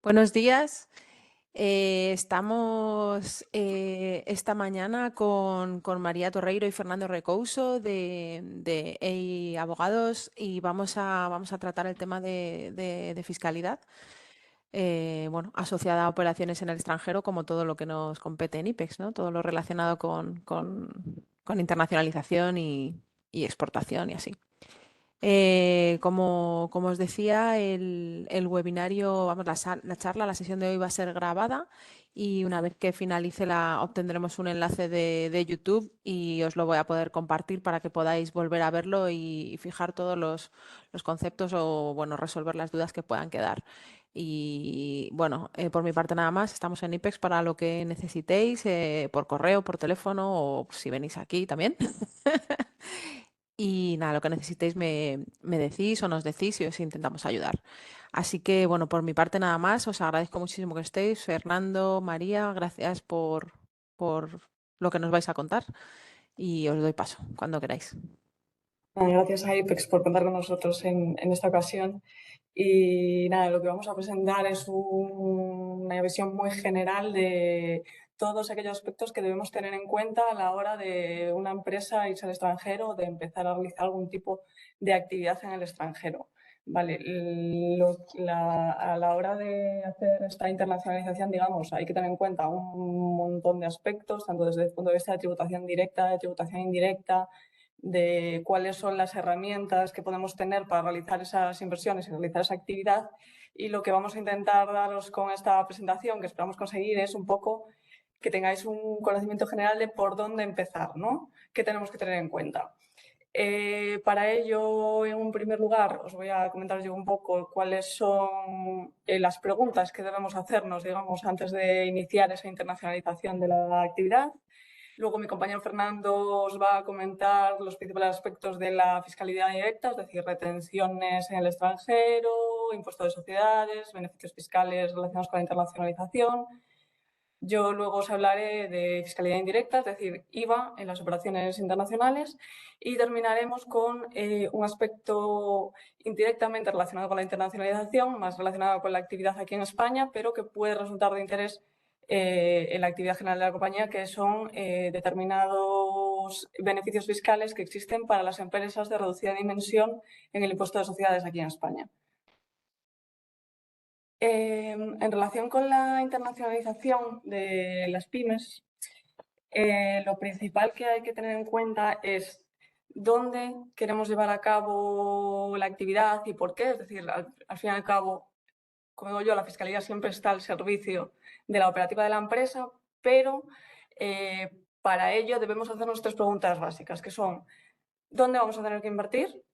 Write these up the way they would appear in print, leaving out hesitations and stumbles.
Buenos días. Estamos esta mañana con María Torreiro y Fernando Recouso de EY Abogados y vamos a tratar el tema de fiscalidad, bueno, asociada a operaciones en el extranjero, como todo lo que nos compete en IPEX, ¿no? Todo lo relacionado con internacionalización y exportación y así. Como os decía, el webinario, vamos, la charla, la sesión de hoy va a ser grabada y una vez que finalice obtendremos un enlace de YouTube y os lo voy a poder compartir para que podáis volver a verlo y fijar todos los conceptos o, bueno, resolver las dudas que puedan quedar. Y bueno, por mi parte nada más, estamos en IPEX para lo que necesitéis, por correo, por teléfono o si venís aquí también. Y nada, lo que necesitéis me decís o nos decís y os intentamos ayudar. Así que, bueno, por mi parte nada más, os agradezco muchísimo que estéis. Fernando, María, gracias por lo que nos vais a contar y os doy paso cuando queráis. Gracias a IPEX por contar con nosotros en esta ocasión. Y nada, lo que vamos a presentar es una visión muy general de todos aquellos aspectos que debemos tener en cuenta a la hora de una empresa irse al extranjero o de empezar a realizar algún tipo de actividad en el extranjero. Vale, a la hora de hacer esta internacionalización, digamos, hay que tener en cuenta un montón de aspectos, tanto desde el punto de vista de tributación directa, de tributación indirecta, de cuáles son las herramientas que podemos tener para realizar esas inversiones y realizar esa actividad. Y lo que vamos a intentar daros con esta presentación, que esperamos conseguir, es un poco que tengáis un conocimiento general de por dónde empezar, ¿no? ¿Qué tenemos que tener en cuenta? Para ello, en un primer lugar, os voy a comentar yo un poco cuáles son las preguntas que debemos hacernos, digamos, antes de iniciar esa internacionalización de la actividad. Luego mi compañero Fernando os va a comentar los principales aspectos de la fiscalidad directa, es decir, retenciones en el extranjero, impuesto de sociedades, beneficios fiscales relacionados con la internacionalización. Yo luego os hablaré de fiscalidad indirecta, es decir, IVA en las operaciones internacionales, y terminaremos con un aspecto indirectamente relacionado con la internacionalización, más relacionado con la actividad aquí en España, pero que puede resultar de interés en la actividad general de la compañía, que son determinados beneficios fiscales que existen para las empresas de reducida dimensión en el impuesto de sociedades aquí en España. En relación con la internacionalización de las pymes, lo principal que hay que tener en cuenta es dónde queremos llevar a cabo la actividad y por qué. Es decir, al fin y al cabo, como digo yo, la fiscalía siempre está al servicio de la operativa de la empresa, pero para ello debemos hacernos tres preguntas básicas, que son ¿dónde vamos a tener que invertir?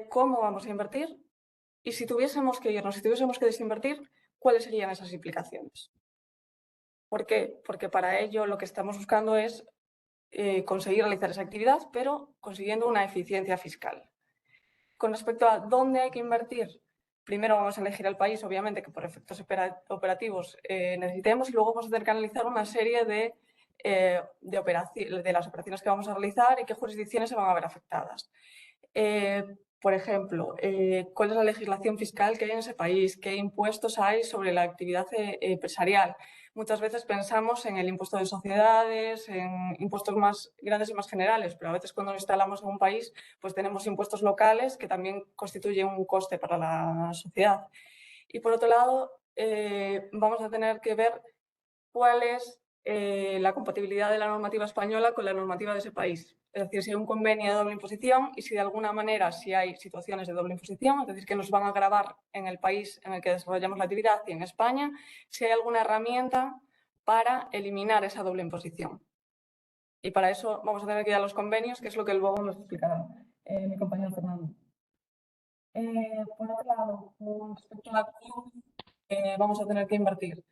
¿Cómo vamos a invertir? Y si tuviésemos que irnos, si tuviésemos que desinvertir, ¿cuáles serían esas implicaciones? ¿Por qué? Porque para ello lo que estamos buscando es conseguir realizar esa actividad, pero consiguiendo una eficiencia fiscal. Con respecto a dónde hay que invertir, primero vamos a elegir el país, obviamente, que por efectos operativos necesitemos, y luego vamos a tener que analizar una serie de las operaciones que vamos a realizar y qué jurisdicciones se van a ver afectadas. Por ejemplo, cuál es la legislación fiscal que hay en ese país, qué impuestos hay sobre la actividad empresarial. Muchas veces pensamos en el impuesto de sociedades, en impuestos más grandes y más generales, pero a veces cuando nos instalamos en un país, pues tenemos impuestos locales que también constituyen un coste para la sociedad. Y por otro lado, vamos a tener que ver cuál es la compatibilidad de la normativa española con la normativa de ese país. Es decir, si hay un convenio de doble imposición y si de alguna manera si hay situaciones de doble imposición, es decir, que nos van a gravar en el país en el que desarrollamos la actividad y en España, si hay alguna herramienta para eliminar esa doble imposición. Y para eso vamos a tener que ir a los convenios, que es lo que luego nos explicará mi compañero Fernando. Por otro lado, con respecto a la vamos a tener que invertir.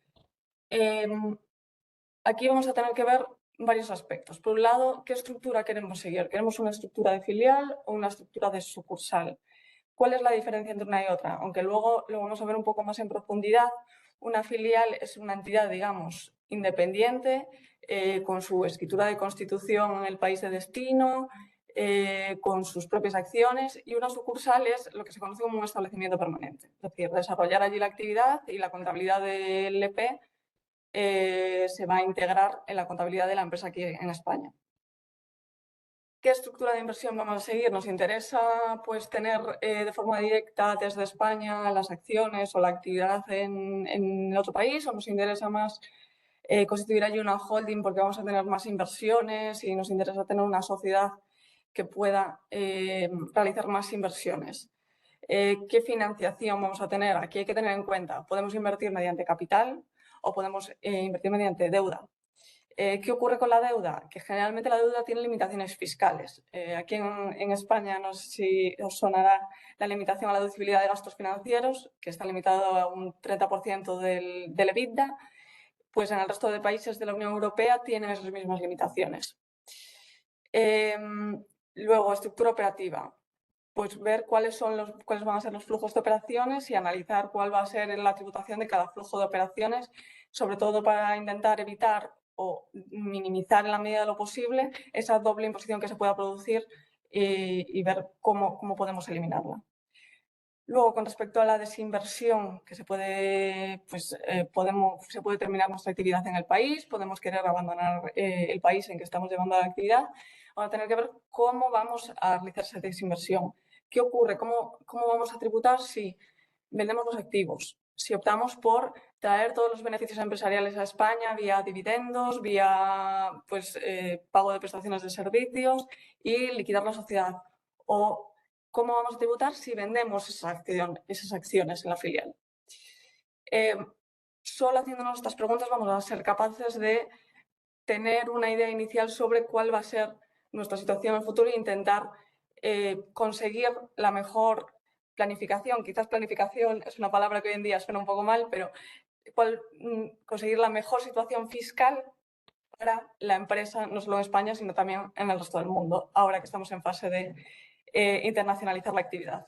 Aquí vamos a tener que ver varios aspectos. Por un lado, ¿qué estructura queremos seguir? ¿Queremos una estructura de filial o una estructura de sucursal? ¿Cuál es la diferencia entre una y otra? Aunque luego lo vamos a ver un poco más en profundidad, una filial es una entidad, digamos, independiente, con su escritura de constitución en el país de destino, con sus propias acciones, y una sucursal es lo que se conoce como un establecimiento permanente, es decir, desarrollar allí la actividad y la contabilidad del EP se va a integrar en la contabilidad de la empresa aquí en España. ¿Qué estructura de inversión vamos a seguir? ¿Nos interesa pues, tener de forma directa desde España las acciones o la actividad en otro país? ¿O nos interesa más constituir allí una holding porque vamos a tener más inversiones y nos interesa tener una sociedad que pueda realizar más inversiones? ¿Qué financiación vamos a tener? Aquí hay que tener en cuenta, podemos invertir mediante capital o podemos invertir mediante deuda. ¿Qué ocurre con la deuda? Que generalmente la deuda tiene limitaciones fiscales. Aquí en España, no sé si os sonará la limitación a la deducibilidad de gastos financieros, que está limitado a un 30% del EBITDA, pues en el resto de países de la Unión Europea tienen esas mismas limitaciones. Luego, estructura operativa. Pues ver cuáles van a ser los flujos de operaciones y analizar cuál va a ser la tributación de cada flujo de operaciones, sobre todo para intentar evitar o minimizar en la medida de lo posible esa doble imposición que se pueda producir y ver cómo podemos eliminarla. Luego, con respecto a la desinversión, que se puede terminar nuestra actividad en el país, podemos querer abandonar el país en que estamos llevando la actividad, vamos a tener que ver cómo vamos a realizar esa desinversión. ¿Qué ocurre? ¿Cómo vamos a tributar si vendemos los activos? Si optamos por traer todos los beneficios empresariales a España vía dividendos, vía pago de prestaciones de servicios y liquidar la sociedad. O ¿cómo vamos a tributar si vendemos esas acciones en la filial? Solo haciéndonos estas preguntas vamos a ser capaces de tener una idea inicial sobre cuál va a ser nuestra situación en el futuro e intentar conseguir la mejor planificación. Quizás planificación es una palabra que hoy en día suena un poco mal, pero conseguir la mejor situación fiscal para la empresa, no solo en España, sino también en el resto del mundo, ahora que estamos en fase de internacionalizar la actividad.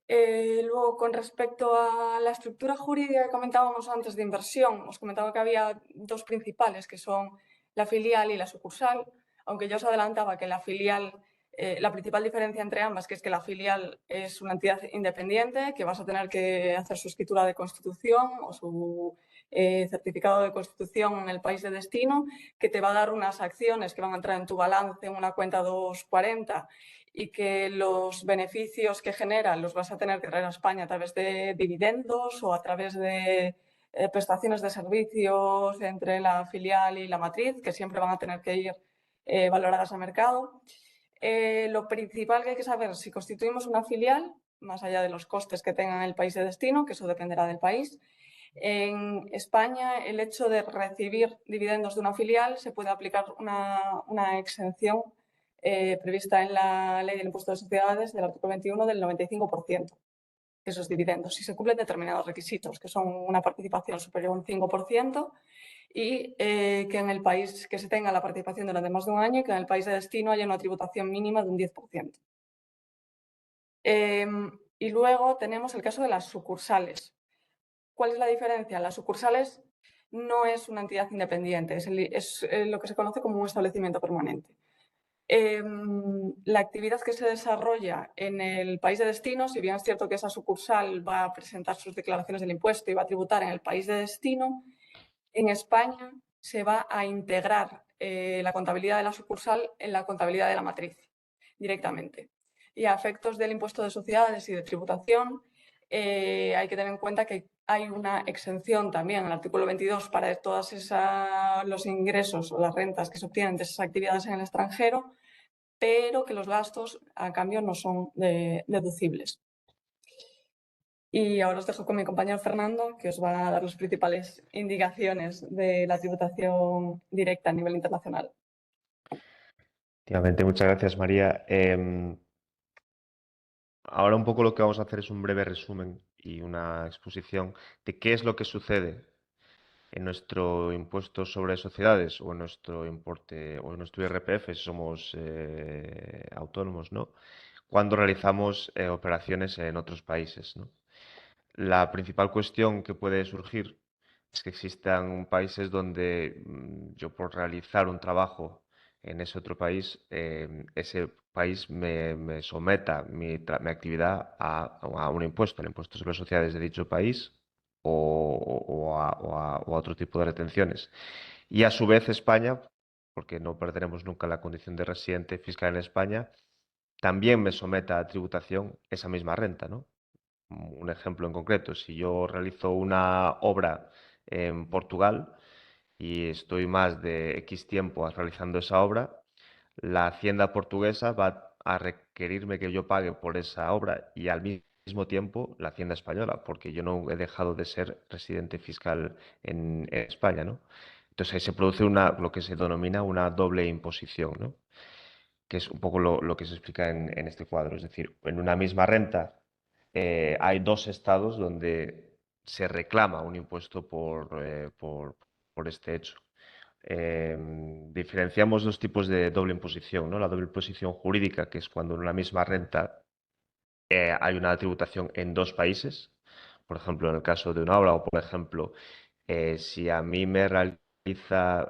Luego, con respecto a la estructura jurídica que comentábamos antes de inversión, os comentaba que había dos principales, que son la filial y la sucursal, aunque yo os adelantaba que la filial, la principal diferencia entre ambas, que es que la filial es una entidad independiente, que vas a tener que hacer su escritura de constitución o su certificado de constitución en el país de destino, que te va a dar unas acciones que van a entrar en tu balance en una cuenta 240 y que los beneficios que genera los vas a tener que traer a España a través de dividendos o a través de prestaciones de servicios entre la filial y la matriz, que siempre van a tener que ir valoradas a mercado. Lo principal que hay que saber, si constituimos una filial, más allá de los costes que tenga el país de destino, que eso dependerá del país, en España el hecho de recibir dividendos de una filial se puede aplicar una exención prevista en la Ley del Impuesto de Sociedades del artículo 21 del 95% de esos dividendos, si se cumplen determinados requisitos, que son una participación superior a un 5% y que en el país que se tenga la participación durante más de un año y que en el país de destino haya una tributación mínima de un 10%. Y luego tenemos el caso de las sucursales. ¿Cuál es la diferencia? Las sucursales no es una entidad independiente, es lo que se conoce como un establecimiento permanente. La actividad que se desarrolla en el país de destino, si bien es cierto que esa sucursal va a presentar sus declaraciones del impuesto y va a tributar en el país de destino, en España se va a integrar la contabilidad de la sucursal en la contabilidad de la matriz directamente. Y a efectos del impuesto de sociedades y de tributación, hay que tener en cuenta que hay una exención también en el artículo 22 para todos los ingresos o las rentas que se obtienen de esas actividades en el extranjero, pero que los gastos, a cambio, no son deducibles. Y ahora os dejo con mi compañero Fernando, que os va a dar las principales indicaciones de la tributación directa a nivel internacional. Efectivamente, muchas gracias, María. Ahora un poco lo que vamos a hacer es un breve resumen y una exposición de qué es lo que sucede en nuestro impuesto sobre sociedades o en nuestro importe o en nuestro IRPF si somos autónomos, ¿no? Cuando realizamos operaciones en otros países, ¿no? La principal cuestión que puede surgir es que existan países donde yo por realizar un trabajo en ese otro país, ese país me someta mi actividad a un impuesto, el impuesto sobre sociedades de dicho país o a otro tipo de retenciones. Y a su vez España, porque no perderemos nunca la condición de residente fiscal en España, también me someta a tributación esa misma renta, ¿no? Un ejemplo en concreto, si yo realizo una obra en Portugal y estoy más de X tiempo realizando esa obra, la hacienda portuguesa va a requerirme que yo pague por esa obra y al mismo tiempo la hacienda española, porque yo no he dejado de ser residente fiscal en España, ¿no? Entonces ahí se produce lo que se denomina una doble imposición, ¿no? Que es un poco lo que se explica en este cuadro. Es decir, en una misma renta hay dos estados donde se reclama un impuesto por este hecho. Diferenciamos dos tipos de doble imposición, ¿no? La doble imposición jurídica, que es cuando en una misma renta hay una tributación en dos países. Por ejemplo, en el caso de una obra, o por ejemplo, si a mí me realiza,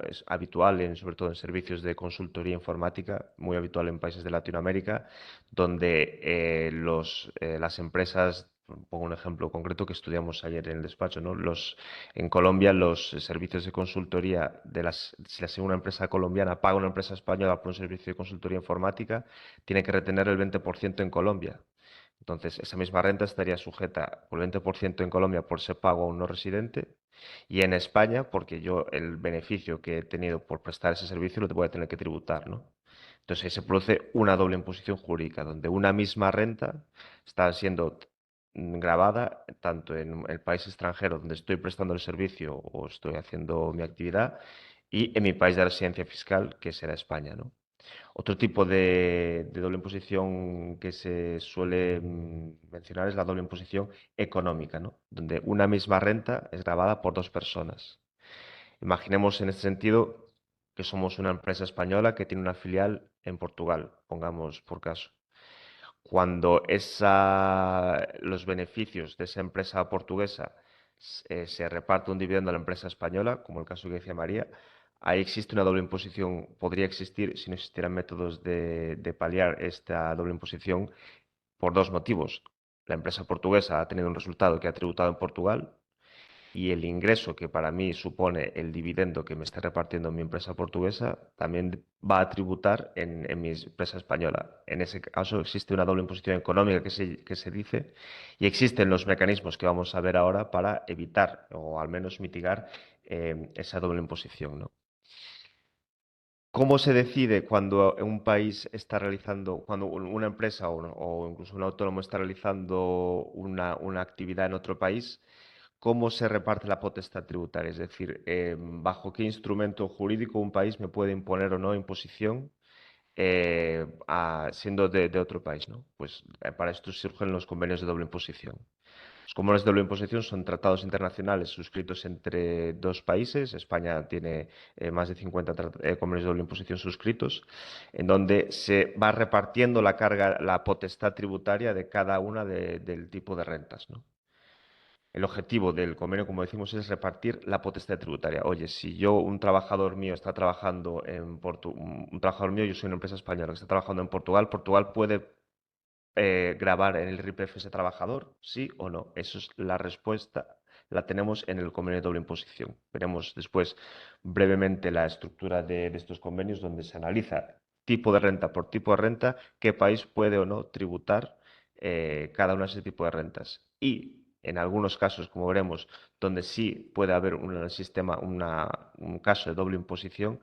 es habitual, sobre todo en servicios de consultoría informática, muy habitual en países de Latinoamérica, donde las empresas, pongo un ejemplo concreto que estudiamos ayer en el despacho, ¿no? En Colombia los servicios de consultoría, si una empresa colombiana paga a una empresa española por un servicio de consultoría informática, tiene que retener el 20% en Colombia. Entonces, esa misma renta estaría sujeta por el 20% en Colombia por ser pago a un no residente y en España porque yo el beneficio que he tenido por prestar ese servicio lo te voy a tener que tributar, ¿no? Entonces ahí se produce una doble imposición jurídica, donde una misma renta está siendo grabada tanto en el país extranjero donde estoy prestando el servicio o estoy haciendo mi actividad y en mi país de residencia fiscal, que será España, ¿no? Otro tipo de doble imposición que se suele mencionar es la doble imposición económica, ¿no? Donde una misma renta es grabada por dos personas. Imaginemos en este sentido que somos una empresa española que tiene una filial en Portugal, pongamos por caso. Cuando los beneficios de esa empresa portuguesa se reparte un dividendo a la empresa española, como el caso que decía María, ahí existe una doble imposición, podría existir si no existieran métodos de paliar esta doble imposición por dos motivos. La empresa portuguesa ha tenido un resultado que ha tributado en Portugal y el ingreso que para mí supone el dividendo que me está repartiendo mi empresa portuguesa también va a tributar en mi empresa española. En ese caso existe una doble imposición económica que se dice y existen los mecanismos que vamos a ver ahora para evitar o al menos mitigar esa doble imposición, ¿no? ¿Cómo se decide cuando un país está realizando, cuando una empresa o incluso un autónomo está realizando una actividad en otro país? ¿Cómo se reparte la potestad tributaria? Es decir, ¿bajo qué instrumento jurídico un país me puede imponer o no imposición siendo de otro país, ¿no? Pues para esto surgen los convenios de doble imposición. Los convenios de doble imposición son tratados internacionales suscritos entre dos países. España tiene más de 50 convenios de doble imposición suscritos, en donde se va repartiendo la carga, la potestad tributaria de cada una del tipo de rentas, ¿no? El objetivo del convenio, como decimos, es repartir la potestad tributaria. Oye, si un trabajador mío está trabajando en un trabajador mío, yo soy una empresa española que está trabajando en Portugal, Portugal puede grabar en el RIPF ese trabajador, sí o no. Esa es la respuesta, la tenemos en el convenio de doble imposición. Veremos después brevemente la estructura de estos convenios donde se analiza tipo de renta por tipo de renta, qué país puede o no tributar cada uno de ese tipo de rentas. Y en algunos casos, como veremos, donde sí puede haber un caso de doble imposición,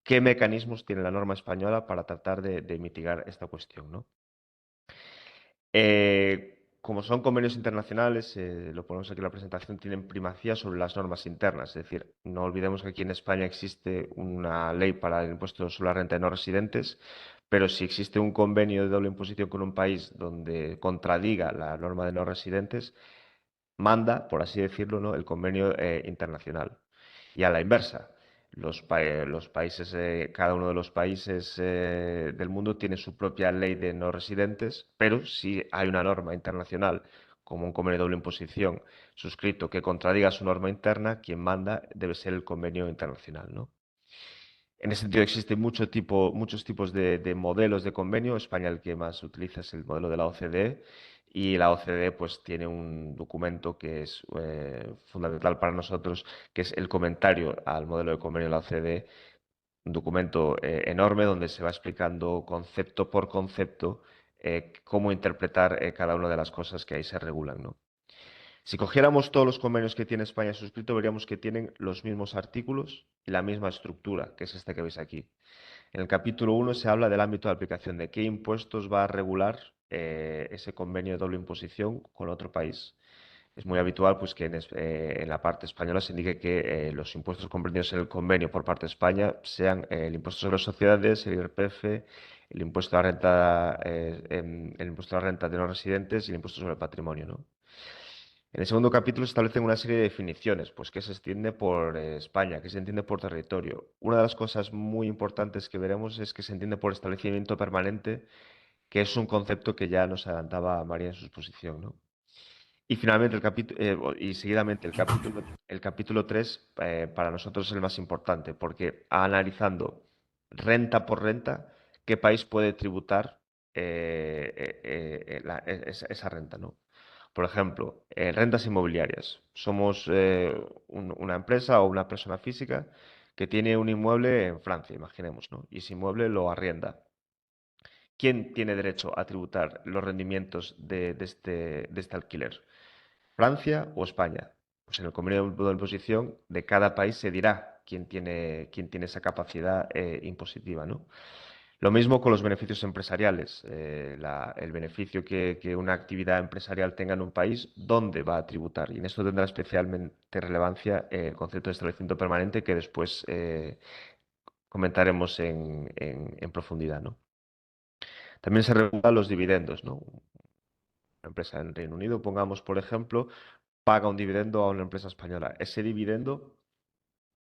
¿qué mecanismos tiene la norma española para tratar de mitigar esta cuestión, ¿no? Como son convenios internacionales, lo ponemos aquí en la presentación, tienen primacía sobre las normas internas. Es decir, no olvidemos que aquí en España existe una ley para el impuesto sobre la renta de no residentes, pero si existe un convenio de doble imposición con un país donde contradiga la norma de no residentes, manda, por así decirlo, ¿no?, el convenio internacional. Y a la inversa, los países, cada uno de los países del mundo tiene su propia ley de no residentes, pero si hay una norma internacional, como un convenio de doble imposición suscrito que contradiga su norma interna, quien manda debe ser el convenio internacional, ¿no? En ese sentido existen muchos tipos de modelos de convenio. España el que más utiliza es el modelo de la OCDE y la OCDE pues tiene un documento que es fundamental para nosotros, que es el comentario al modelo de convenio de la OCDE, un documento enorme donde se va explicando concepto por concepto cómo interpretar cada una de las cosas que ahí se regulan, ¿no? Si cogiéramos todos los convenios que tiene España suscrito, veríamos que tienen los mismos artículos y la misma estructura, que es esta que veis aquí. En el capítulo 1 se habla del ámbito de aplicación, de qué impuestos va a regular ese convenio de doble imposición con otro país. Es muy habitual pues, que en la parte española se indique que los impuestos comprendidos en el convenio por parte de España sean el impuesto sobre las sociedades, el IRPF, el impuesto a la renta, el impuesto a la renta de no residentes y el impuesto sobre el patrimonio, ¿no? En el segundo capítulo se establecen una serie de definiciones, pues qué se extiende por España, qué se entiende por territorio. Una de las cosas muy importantes que veremos es que se entiende por establecimiento permanente, que es un concepto que ya nos adelantaba María en su exposición, ¿no? Y finalmente, y seguidamente, el capítulo 3 para nosotros es el más importante, porque analizando renta por renta, qué país puede tributar esa renta, ¿no? Por ejemplo, en rentas inmobiliarias. Somos una empresa o una persona física que tiene un inmueble en Francia, imaginemos, ¿no? Y ese inmueble lo arrienda. ¿Quién tiene derecho a tributar los rendimientos de este alquiler? ¿Francia o España? Pues en el convenio de imposición de cada país se dirá quién tiene esa capacidad impositiva, ¿no? Lo mismo con los beneficios empresariales. El beneficio que una actividad empresarial tenga en un país, ¿dónde va a tributar? Y en esto tendrá especialmente relevancia el concepto de establecimiento permanente que después comentaremos en profundidad, ¿no? También se regulan los dividendos, ¿no? Una empresa en Reino Unido, pongamos por ejemplo, paga un dividendo a una empresa española. Ese dividendo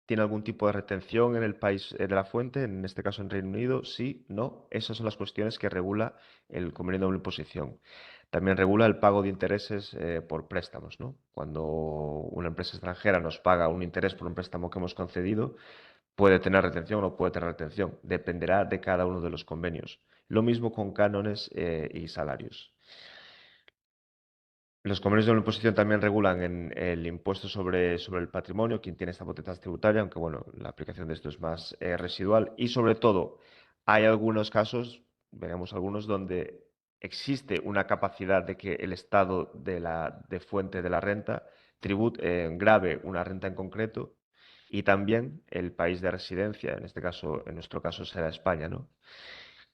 tiene algún tipo de retención en el país de la fuente, en este caso en Reino Unido, sí, no. Esas son las cuestiones que regula el convenio de doble imposición. También regula el pago de intereses por préstamos, ¿no? Cuando una empresa extranjera nos paga un interés por un préstamo que hemos concedido, puede tener retención o no puede tener retención. Dependerá de cada uno de los convenios. Lo mismo con cánones y salarios. Los convenios de doble imposición también regulan en el impuesto sobre el patrimonio, quien tiene esta potestad tributaria, aunque bueno, la aplicación de esto es más residual. Y sobre todo, hay algunos casos, veremos algunos, donde existe una capacidad de que el estado de fuente de la renta grave una renta en concreto y también el país de residencia, en este caso, en nuestro caso será España, ¿no?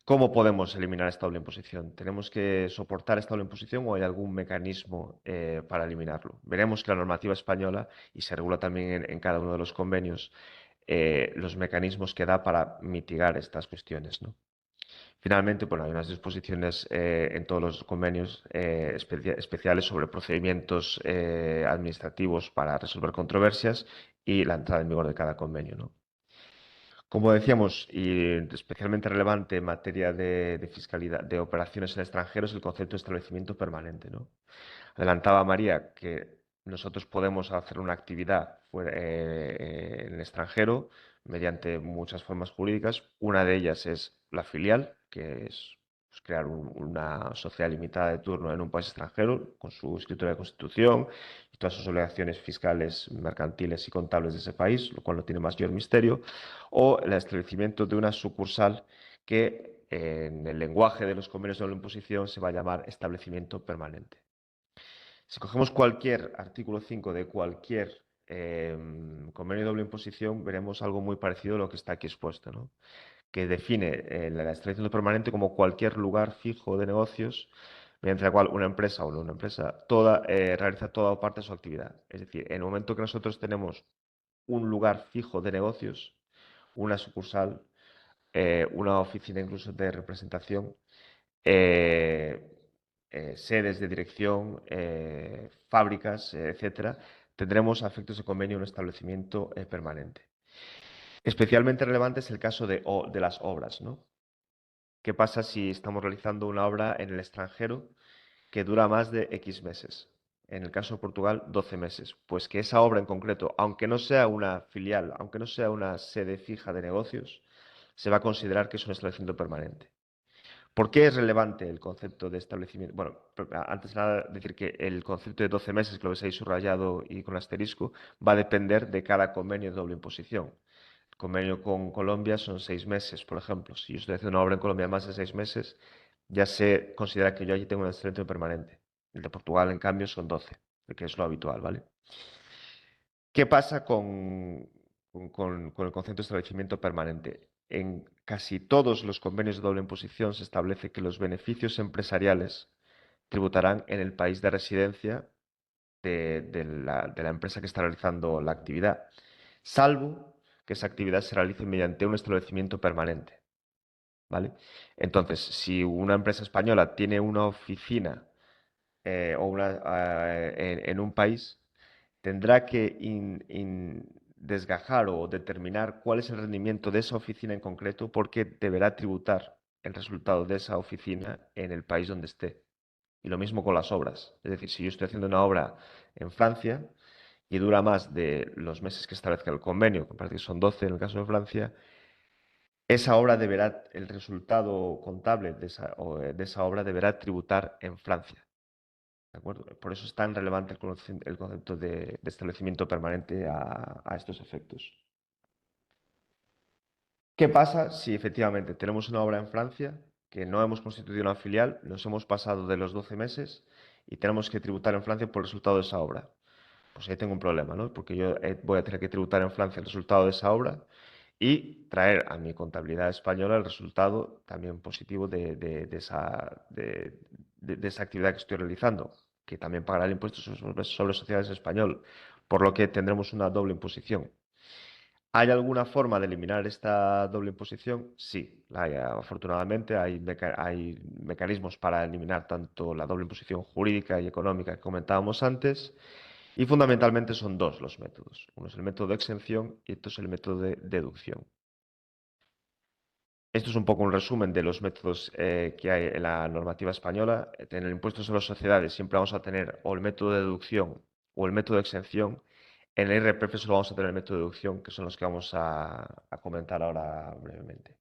¿Cómo podemos eliminar esta doble imposición? ¿Tenemos que soportar esta doble imposición o hay algún mecanismo para eliminarlo? Veremos que la normativa española, y se regula también en cada uno de los convenios, los mecanismos que da para mitigar estas cuestiones, ¿no? Finalmente, bueno, hay unas disposiciones en todos los convenios especiales sobre procedimientos administrativos para resolver controversias y la entrada en vigor de cada convenio, ¿no? Como decíamos, y especialmente relevante en materia de fiscalidad, de operaciones en extranjeros, el concepto de establecimiento permanente, ¿no? Adelantaba María que nosotros podemos hacer una actividad en el extranjero mediante muchas formas jurídicas. Una de ellas es la filial, que es pues, crear una sociedad limitada de turno en un país extranjero con su escritura de constitución y todas sus obligaciones fiscales, mercantiles y contables de ese país, lo cual no tiene mayor misterio. O el establecimiento de una sucursal que en el lenguaje de los convenios de doble imposición se va a llamar establecimiento permanente. Si cogemos cualquier artículo 5 de cualquier convenio de doble imposición, veremos algo muy parecido a lo que está aquí expuesto, ¿no? Que define la establecimiento permanente como cualquier lugar fijo de negocios mediante la cual una empresa o no una empresa realiza toda o parte de su actividad. Es decir, en el momento que nosotros tenemos un lugar fijo de negocios, una sucursal, una oficina incluso de representación, eh, sedes de dirección, fábricas, etcétera, tendremos a efectos de convenio un establecimiento permanente. Especialmente relevante es el caso de las obras, ¿no? ¿Qué pasa si estamos realizando una obra en el extranjero que dura más de X meses? En el caso de Portugal, 12 meses. Pues que esa obra en concreto, aunque no sea una filial, aunque no sea una sede fija de negocios, se va a considerar que es un establecimiento permanente. ¿Por qué es relevante el concepto de establecimiento? Bueno, antes de nada, decir que el concepto de 12 meses, que lo ves ahí subrayado y con asterisco, va a depender de cada convenio de doble imposición. El convenio con Colombia son 6 meses, por ejemplo. Si yo estoy haciendo una obra en Colombia más de 6 meses, ya se considera que yo allí tengo un establecimiento permanente. El de Portugal, en cambio, son 12, que es lo habitual, ¿vale? ¿Qué pasa con el concepto de establecimiento permanente? En casi todos los convenios de doble imposición se establece que los beneficios empresariales tributarán en el país de residencia de la empresa que está realizando la actividad, salvo que esa actividad se realice mediante un establecimiento permanente, ¿vale? Entonces, si una empresa española tiene una oficina en un país, tendrá que desgajar o determinar cuál es el rendimiento de esa oficina en concreto, porque deberá tributar el resultado de esa oficina en el país donde esté. Y lo mismo con las obras. Es decir, si yo estoy haciendo una obra en Francia y dura más de los meses que establezca el convenio, que parece que son 12 en el caso de Francia, esa obra deberá, el resultado contable de esa obra deberá tributar en Francia. ¿De acuerdo? Por eso es tan relevante el concepto de establecimiento permanente a estos efectos. ¿Qué pasa si efectivamente tenemos una obra en Francia que no hemos constituido una filial, nos hemos pasado de los 12 meses y tenemos que tributar en Francia por el resultado de esa obra? Pues ahí tengo un problema, ¿no? Porque yo voy a tener que tributar en Francia el resultado de esa obra y traer a mi contabilidad española el resultado también positivo de esa actividad que estoy realizando, que también pagará el impuesto sobre sociedades español, por lo que tendremos una doble imposición. ¿Hay alguna forma de eliminar esta doble imposición? Sí, afortunadamente hay mecanismos para eliminar tanto la doble imposición jurídica y económica que comentábamos antes, y fundamentalmente son dos los métodos. Uno es el método de exención y otro es el método de deducción. Esto es un poco un resumen de los métodos que hay en la normativa española. En el impuesto sobre las sociedades siempre vamos a tener o el método de deducción o el método de exención. En el IRPF solo vamos a tener el método de deducción, que son los que vamos a comentar ahora brevemente.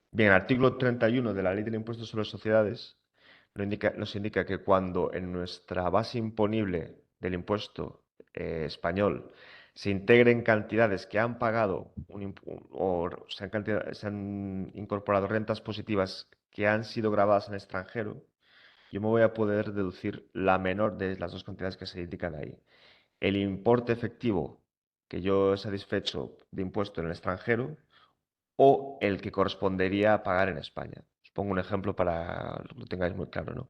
Bien, el artículo 31 de la Ley del Impuesto sobre las Sociedades nos indica que cuando en nuestra base imponible del impuesto español se integren cantidades que han pagado o se han incorporado rentas positivas que han sido grabadas en el extranjero, yo me voy a poder deducir la menor de las dos cantidades que se indican ahí. El importe efectivo que yo he satisfecho de impuesto en el extranjero o el que correspondería a pagar en España. Os pongo un ejemplo para que lo tengáis muy claro, ¿no?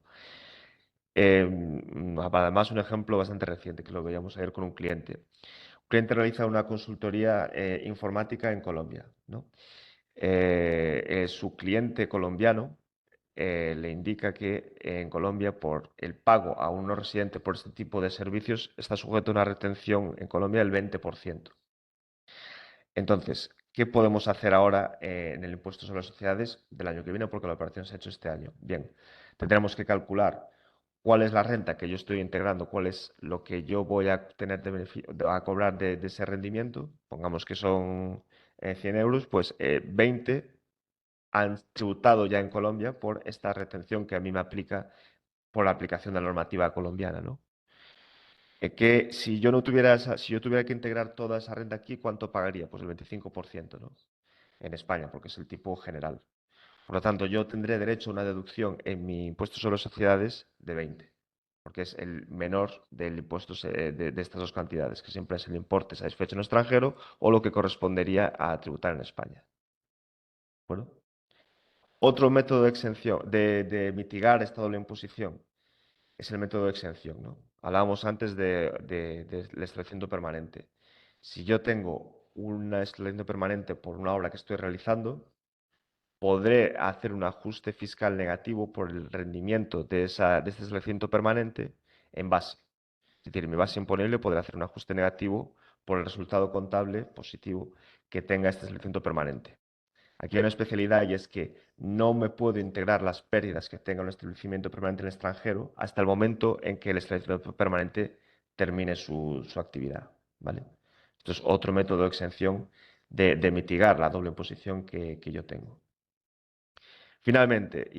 Además, un ejemplo bastante reciente que lo veíamos ayer con un cliente. Un cliente realiza una consultoría informática en Colombia, ¿no? Su cliente colombiano le indica que en Colombia, por el pago a un no residente por este tipo de servicios, está sujeto a una retención en Colombia del 20%. Entonces, ¿qué podemos hacer ahora en el impuesto sobre las sociedades del año que viene? Porque la operación se ha hecho este año. Bien, tendremos que calcular cuál es la renta que yo estoy integrando, cuál es lo que yo voy a tener a cobrar de ese rendimiento. Pongamos que son 100 euros, pues 20 han tributado ya en Colombia por esta retención que a mí me aplica por la aplicación de la normativa colombiana, ¿no? Que si yo no tuviera si yo tuviera que integrar toda esa renta aquí, ¿cuánto pagaría? Pues el 25%, ¿no? En España, porque es el tipo general. Por lo tanto, yo tendré derecho a una deducción en mi impuesto sobre sociedades de 20, porque es el menor del impuesto de estas dos cantidades, que siempre es el importe satisfecho en extranjero o lo que correspondería a tributar en España. Bueno, otro método de exención, de mitigar esta doble imposición, es el método de exención, ¿no? Hablábamos antes del establecimiento permanente. Si yo tengo un establecimiento permanente por una obra que estoy realizando, podré hacer un ajuste fiscal negativo por el rendimiento de este establecimiento permanente en base. Es decir, mi base imponible podrá hacer un ajuste negativo por el resultado contable positivo que tenga este establecimiento permanente. Aquí hay una especialidad y es que no me puedo integrar las pérdidas que tenga un establecimiento permanente en el extranjero hasta el momento en que el establecimiento permanente termine su actividad, ¿vale? Esto es otro método de exención de mitigar la doble imposición que yo tengo. Finalmente,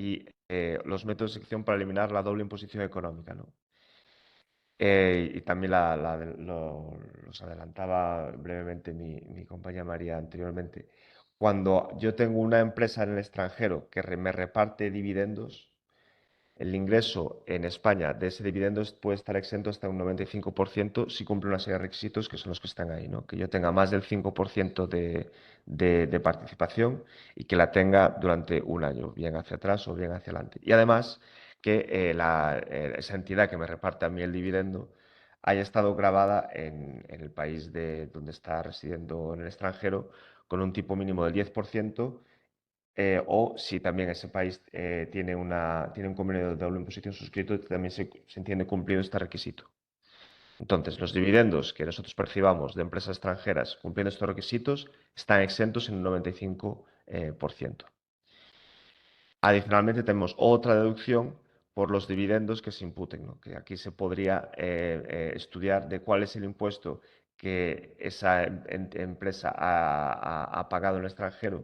los métodos de excepción para eliminar la doble imposición económica, ¿no? Y también los adelantaba brevemente mi compañera María anteriormente. Cuando yo tengo una empresa en el extranjero que me reparte dividendos, el ingreso en España de ese dividendo puede estar exento hasta un 95% si cumple una serie de requisitos que son los que están ahí, ¿no? Que yo tenga más del 5% de participación y que la tenga durante un año, bien hacia atrás o bien hacia adelante. Y además que esa entidad que me reparte a mí el dividendo haya estado grabada en el país donde está residiendo en el extranjero con un tipo mínimo del 10%, o si también ese país tiene un convenio de doble imposición suscrito, también se entiende cumplido este requisito. Entonces, los dividendos que nosotros percibamos de empresas extranjeras cumpliendo estos requisitos están exentos en un 95%. Adicionalmente, tenemos otra deducción por los dividendos que se imputen, ¿no? Que aquí se podría estudiar de cuál es el impuesto que esa empresa ha pagado en el extranjero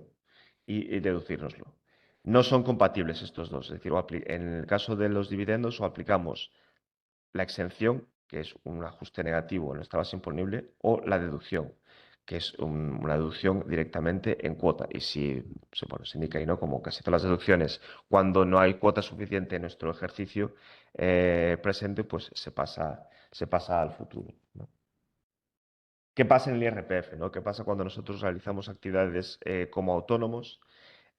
y deducírnoslo. No son compatibles estos dos, es decir, en el caso de los dividendos o aplicamos la exención, que es un ajuste negativo en nuestra base imponible, o la deducción, que es una deducción directamente en cuota. Y si bueno, se indica ahí, ¿no? Como casi todas las deducciones, cuando no hay cuota suficiente en nuestro ejercicio presente, pues se pasa al futuro, ¿no? ¿Qué pasa en el IRPF, ¿no? ¿Qué pasa cuando nosotros realizamos actividades como autónomos,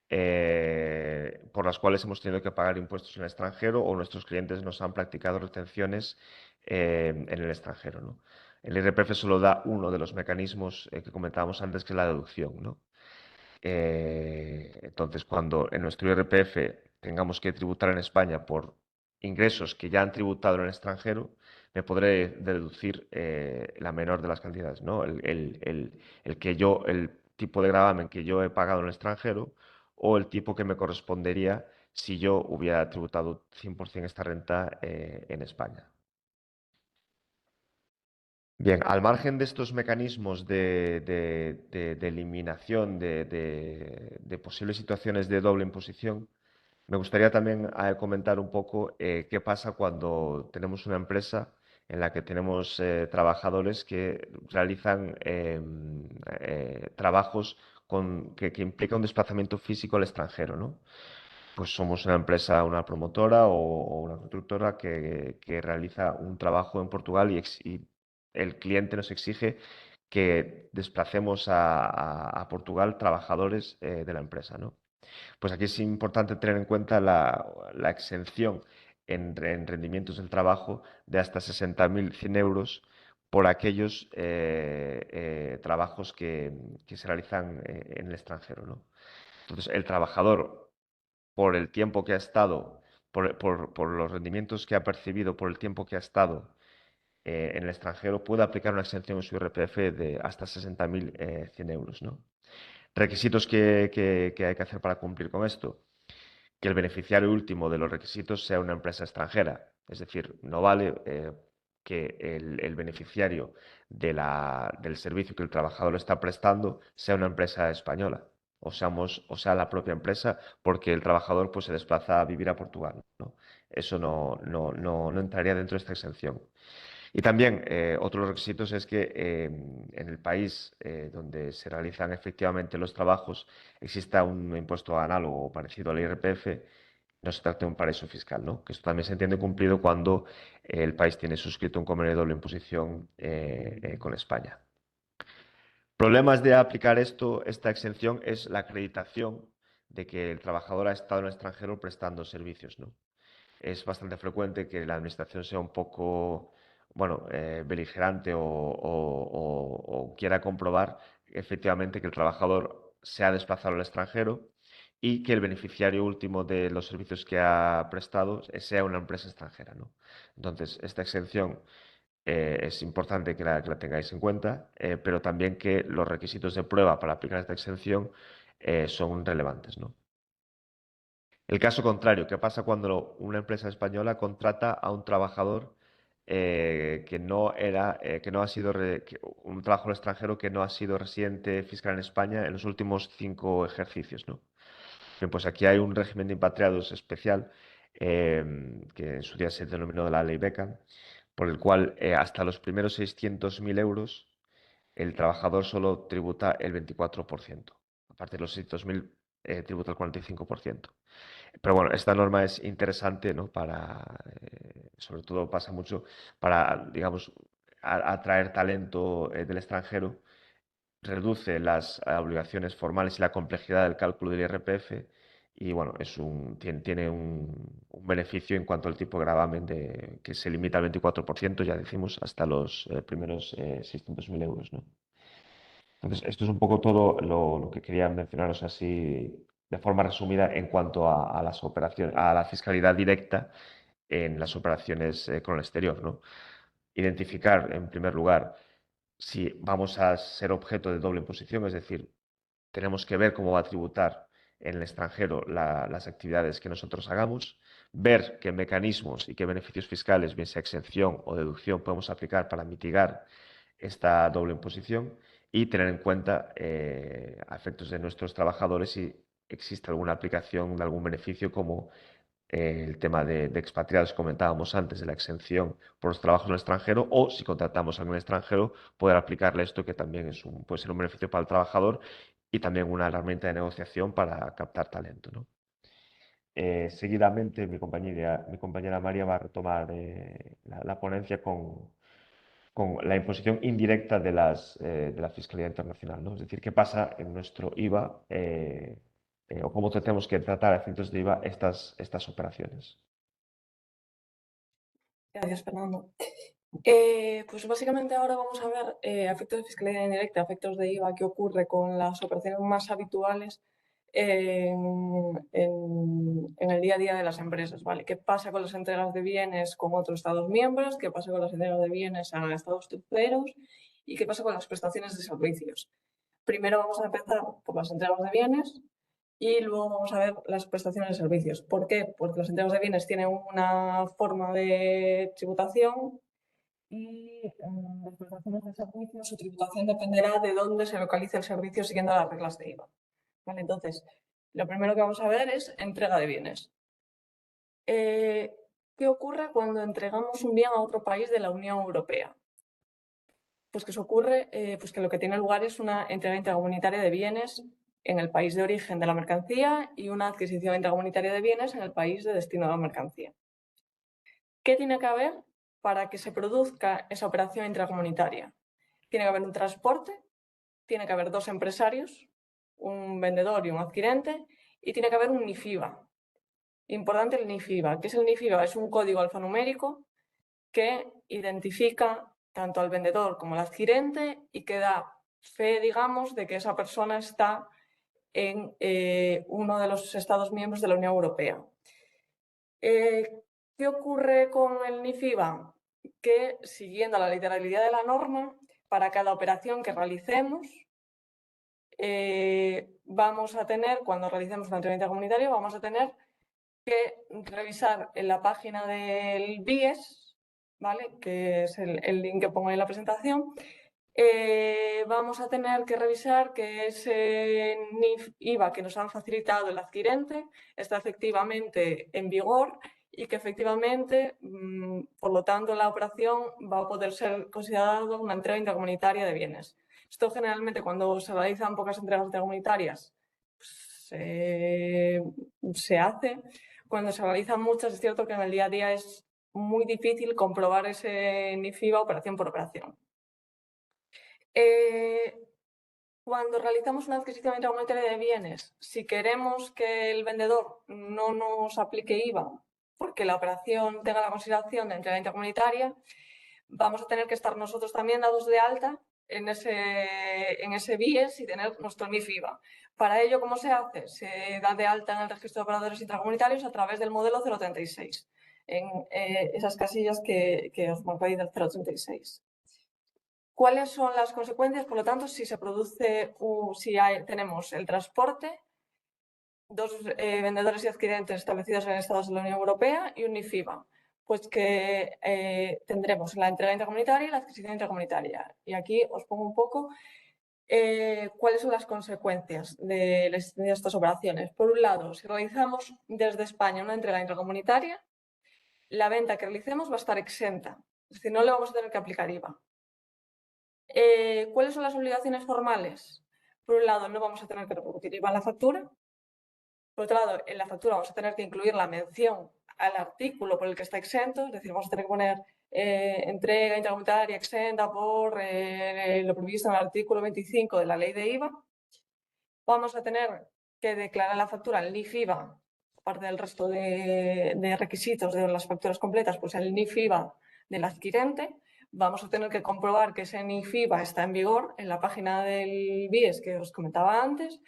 por las cuales hemos tenido que pagar impuestos en el extranjero o nuestros clientes nos han practicado retenciones en el extranjero, ¿no? El IRPF solo da uno de los mecanismos que comentábamos antes, que es la deducción, ¿no? Entonces, cuando en nuestro IRPF tengamos que tributar en España por ingresos que ya han tributado en el extranjero, me podré deducir la menor de las cantidades, ¿no? El tipo de gravamen que yo he pagado en el extranjero o el tipo que me correspondería si yo hubiera tributado 100% esta renta en España. Bien, al margen de estos mecanismos de eliminación de posibles situaciones de doble imposición, me gustaría también comentar un poco qué pasa cuando tenemos una empresa en la que tenemos trabajadores que realizan trabajos que implican un desplazamiento físico al extranjero, ¿no? Pues somos una empresa, una promotora o una constructora que realiza un trabajo en Portugal y el cliente nos exige que desplacemos a Portugal trabajadores de la empresa, ¿no? Pues aquí es importante tener en cuenta la exención en rendimientos del trabajo de hasta 60.100 euros por aquellos trabajos que se realizan en el extranjero, ¿no? Entonces, el trabajador, por el tiempo que ha estado, por los rendimientos que ha percibido, por el tiempo que ha estado en el extranjero, puede aplicar una exención en su IRPF de hasta 60.100 euros, ¿no? Requisitos que hay que hacer para cumplir con esto: que el beneficiario último de los requisitos sea una empresa extranjera. Es decir, no vale que el beneficiario del servicio que el trabajador está prestando sea una empresa española o sea la propia empresa, porque el trabajador pues, se desplaza a vivir a Portugal, ¿no? Eso no entraría dentro de esta exención. Y también otros requisitos es que en el país donde se realizan efectivamente los trabajos exista un impuesto análogo o parecido al IRPF, no se trata de un paraíso fiscal, ¿no? Que esto también se entiende cumplido cuando el país tiene suscrito un convenio de doble imposición con España. Problemas de aplicar esta exención es la acreditación de que el trabajador ha estado en el extranjero prestando servicios, ¿no? Es bastante frecuente que la administración sea un poco, bueno, beligerante o quiera comprobar efectivamente que el trabajador se ha desplazado al extranjero y que el beneficiario último de los servicios que ha prestado sea una empresa extranjera, ¿no? Entonces, esta exención es importante que la tengáis en cuenta, pero también que los requisitos de prueba para aplicar esta exención son relevantes, ¿no? El caso contrario, ¿qué pasa cuando una empresa española contrata a un trabajador que no ha sido un trabajador extranjero que no ha sido residente fiscal en España en los últimos 5 ejercicios, ¿no? Bien, pues aquí hay un régimen de impatriados especial que en su día se denominó la Ley Beca, por el cual hasta los primeros 600.000 euros el trabajador solo tributa el 24%. A partir de los 600.000 tributa el 45%. Pero bueno, esta norma es interesante, ¿no? Sobre todo pasa mucho para, digamos, atraer talento del extranjero, reduce las obligaciones formales y la complejidad del cálculo del IRPF y, bueno, tiene un beneficio en cuanto al tipo de gravamen que se limita al 24%, ya decimos, hasta los primeros 600.000 euros, ¿no? Entonces, esto es un poco todo lo que quería mencionaros así de forma resumida en cuanto a las operaciones, a la fiscalidad directa en las operaciones con el exterior, ¿no? Identificar, en primer lugar, si vamos a ser objeto de doble imposición, es decir, tenemos que ver cómo va a tributar en el extranjero las actividades que nosotros hagamos, ver qué mecanismos y qué beneficios fiscales, bien sea exención o deducción, podemos aplicar para mitigar esta doble imposición y tener en cuenta a efectos de nuestros trabajadores si existe alguna aplicación de algún beneficio como el tema de expatriados que comentábamos antes, de la exención por los trabajos en el extranjero, o si contratamos a algún extranjero, poder aplicarle esto que también puede ser un beneficio para el trabajador y también una herramienta de negociación para captar talento, ¿no? Seguidamente mi compañera María va a retomar la ponencia con la imposición indirecta de la fiscalidad internacional, ¿no? Es decir, qué pasa en nuestro IVA o cómo tenemos que tratar a efectos de IVA estas operaciones. Gracias, Fernando. Pues básicamente ahora vamos a ver efectos de fiscalidad indirecta, efectos de IVA, qué ocurre con las operaciones más habituales en el día a día de las empresas, ¿vale? ¿Qué pasa con las entregas de bienes con otros Estados miembros? ¿Qué pasa con las entregas de bienes a Estados terceros? ¿Y qué pasa con las prestaciones de servicios? Primero vamos a empezar por las entregas de bienes y luego vamos a ver las prestaciones de servicios. ¿Por qué? Porque las entregas de bienes tienen una forma de tributación y las prestaciones de servicios, su tributación dependerá de dónde se localice el servicio siguiendo las reglas de IVA. ¿Vale? Entonces, lo primero que vamos a ver es entrega de bienes. ¿Qué ocurre cuando entregamos un bien a otro país de la Unión Europea? Pues que eso ocurre, pues que lo que tiene lugar es una entrega intracomunitaria de bienes en el país de origen de la mercancía y una adquisición intracomunitaria de bienes en el país de destino de la mercancía. ¿Qué tiene que haber para que se produzca esa operación intracomunitaria? Tiene que haber un transporte, tiene que haber dos empresarios, un vendedor y un adquirente, y tiene que haber un NIFIBA. Importante el NIFIBA. ¿Qué es el NIFIBA? Es un código alfanumérico que identifica tanto al vendedor como al adquirente y que da fe, digamos, de que esa persona está en uno de los Estados miembros de la Unión Europea. ¿Qué ocurre con el NIFIBA? Que siguiendo la literalidad de la norma, para cada operación que realicemos, vamos a tener, cuando realicemos una entrevista comunitaria, vamos a tener que revisar en la página del BIES, ¿vale? Que es el link que pongo en la presentación. Vamos a tener que revisar que ese NIF IVA que nos han facilitado el adquirente está efectivamente en vigor y que efectivamente, por lo tanto, la operación va a poder ser considerada una entrega intracomunitaria de bienes. Esto generalmente cuando se realizan pocas entregas intracomunitarias pues, se hace. Cuando se realizan muchas es cierto que en el día a día es muy difícil comprobar ese NIF IVA operación por operación. Cuando realizamos una adquisición intracomunitaria de bienes, si queremos que el vendedor no nos aplique IVA porque la operación tenga la consideración de entrega intracomunitaria, vamos a tener que estar nosotros también dados de alta en ese BIES y tener nuestro NIF IVA. Para ello, ¿cómo se hace? Se da de alta en el registro de operadores intracomunitarios a través del modelo 036, en esas casillas que os marcáis del 036. ¿Cuáles son las consecuencias? Por lo tanto, si se produce, tenemos el transporte, dos vendedores y adquirentes establecidos en Estados de la Unión Europea y un NIF IVA. pues que tendremos la entrega intracomunitaria y la adquisición intracomunitaria. Y aquí os pongo un poco cuáles son las consecuencias de la existencia de estas operaciones. Por un lado, si realizamos desde España una entrega intracomunitaria, la venta que realicemos va a estar exenta, es decir, no le vamos a tener que aplicar IVA. ¿Cuáles son las obligaciones formales? Por un lado, no vamos a tener que repercutir IVA en la factura. Por otro lado, en la factura vamos a tener que incluir la mención al artículo por el que está exento, es decir, vamos a tener que poner entrega intracomunitaria exenta por lo previsto en el artículo 25 de la ley de IVA. Vamos a tener que declarar la factura el NIF-IVA, aparte del resto de requisitos de las facturas completas, pues el NIF-IVA del adquirente. Vamos a tener que comprobar que ese NIF-IVA está en vigor en la página del BIES que os comentaba antes.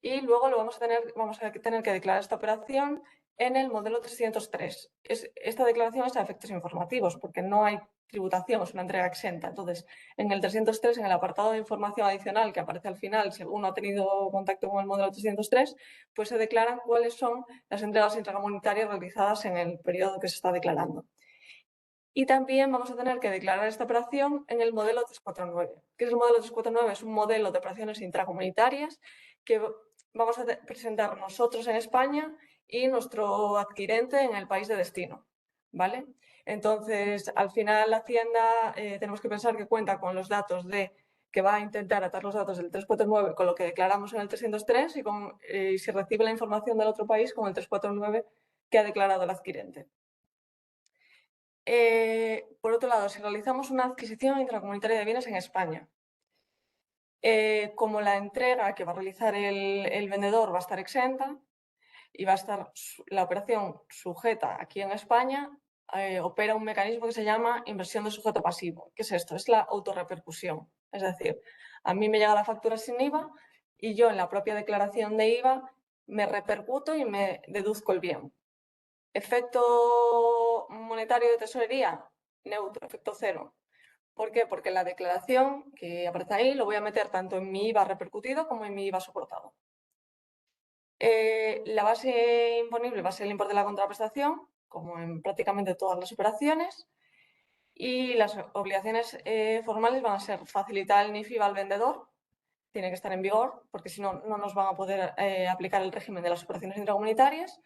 Y luego vamos a tener que declarar esta operación en el modelo 303. Esta declaración es a efectos informativos porque no hay tributación, es una entrega exenta. Entonces, en el 303, en el apartado de información adicional que aparece al final, si alguno ha tenido contacto con el modelo 303, pues se declaran cuáles son las entregas intracomunitarias realizadas en el periodo que se está declarando. Y también vamos a tener que declarar esta operación en el modelo 349. ¿Qué es el modelo 349? Es un modelo de operaciones intracomunitarias que vamos a presentar nosotros en España y nuestro adquirente en el país de destino, ¿vale? Entonces, al final la Hacienda tenemos que pensar que cuenta con los datos que va a intentar atar los datos del 349 con lo que declaramos en el 303 y si recibe la información del otro país con el 349 que ha declarado el adquirente. Por otro lado, si realizamos una adquisición intracomunitaria de bienes en España, como la entrega que va a realizar el vendedor va a estar exenta y va a estar la operación sujeta aquí en España, opera un mecanismo que se llama inversión de sujeto pasivo. ¿Qué es esto? Es la autorrepercusión. Es decir, a mí me llega la factura sin IVA y yo en la propia declaración de IVA me repercuto y me deduzco el bien. Efecto monetario de tesorería, neutro, efecto cero. ¿Por qué? Porque la declaración que aparece ahí lo voy a meter tanto en mi IVA repercutido como en mi IVA soportado. La base imponible va a ser el importe de la contraprestación, como en prácticamente todas las operaciones, y las obligaciones formales van a ser facilitar el NIF-IVA al vendedor, tiene que estar en vigor, porque si no, no nos van a poder aplicar el régimen de las operaciones intracomunitarias.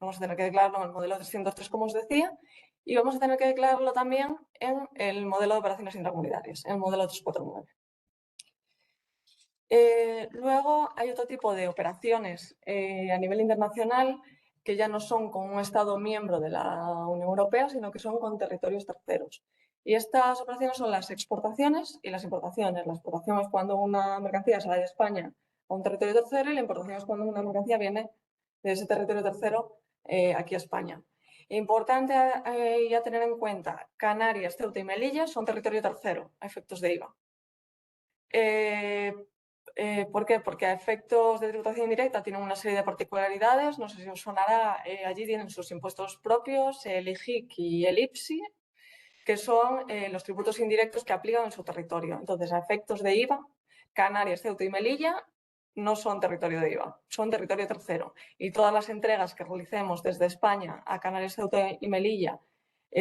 Vamos a tener que declararlo en el modelo 303, como os decía, y vamos a tener que declararlo también en el modelo de operaciones intracomunitarias, en el modelo 349. Luego hay otro tipo de operaciones a nivel internacional que ya no son con un Estado miembro de la Unión Europea, sino que son con territorios terceros. Y estas operaciones son las exportaciones y las importaciones. La exportación es cuando una mercancía sale de España a un territorio tercero y la importación es cuando una mercancía viene de ese territorio tercero aquí a España. Importante ya tener en cuenta, Canarias, Ceuta y Melilla son territorio tercero a efectos de IVA. ¿Por qué? Porque a efectos de tributación indirecta tienen una serie de particularidades, no sé si os sonará, allí tienen sus impuestos propios, el IGIC y el IPSI, que son los tributos indirectos que aplican en su territorio. Entonces, a efectos de IVA, Canarias, Ceuta y Melilla no son territorio de IVA, son territorio tercero. Y todas las entregas que realicemos desde España a Canarias, Ceuta y Melilla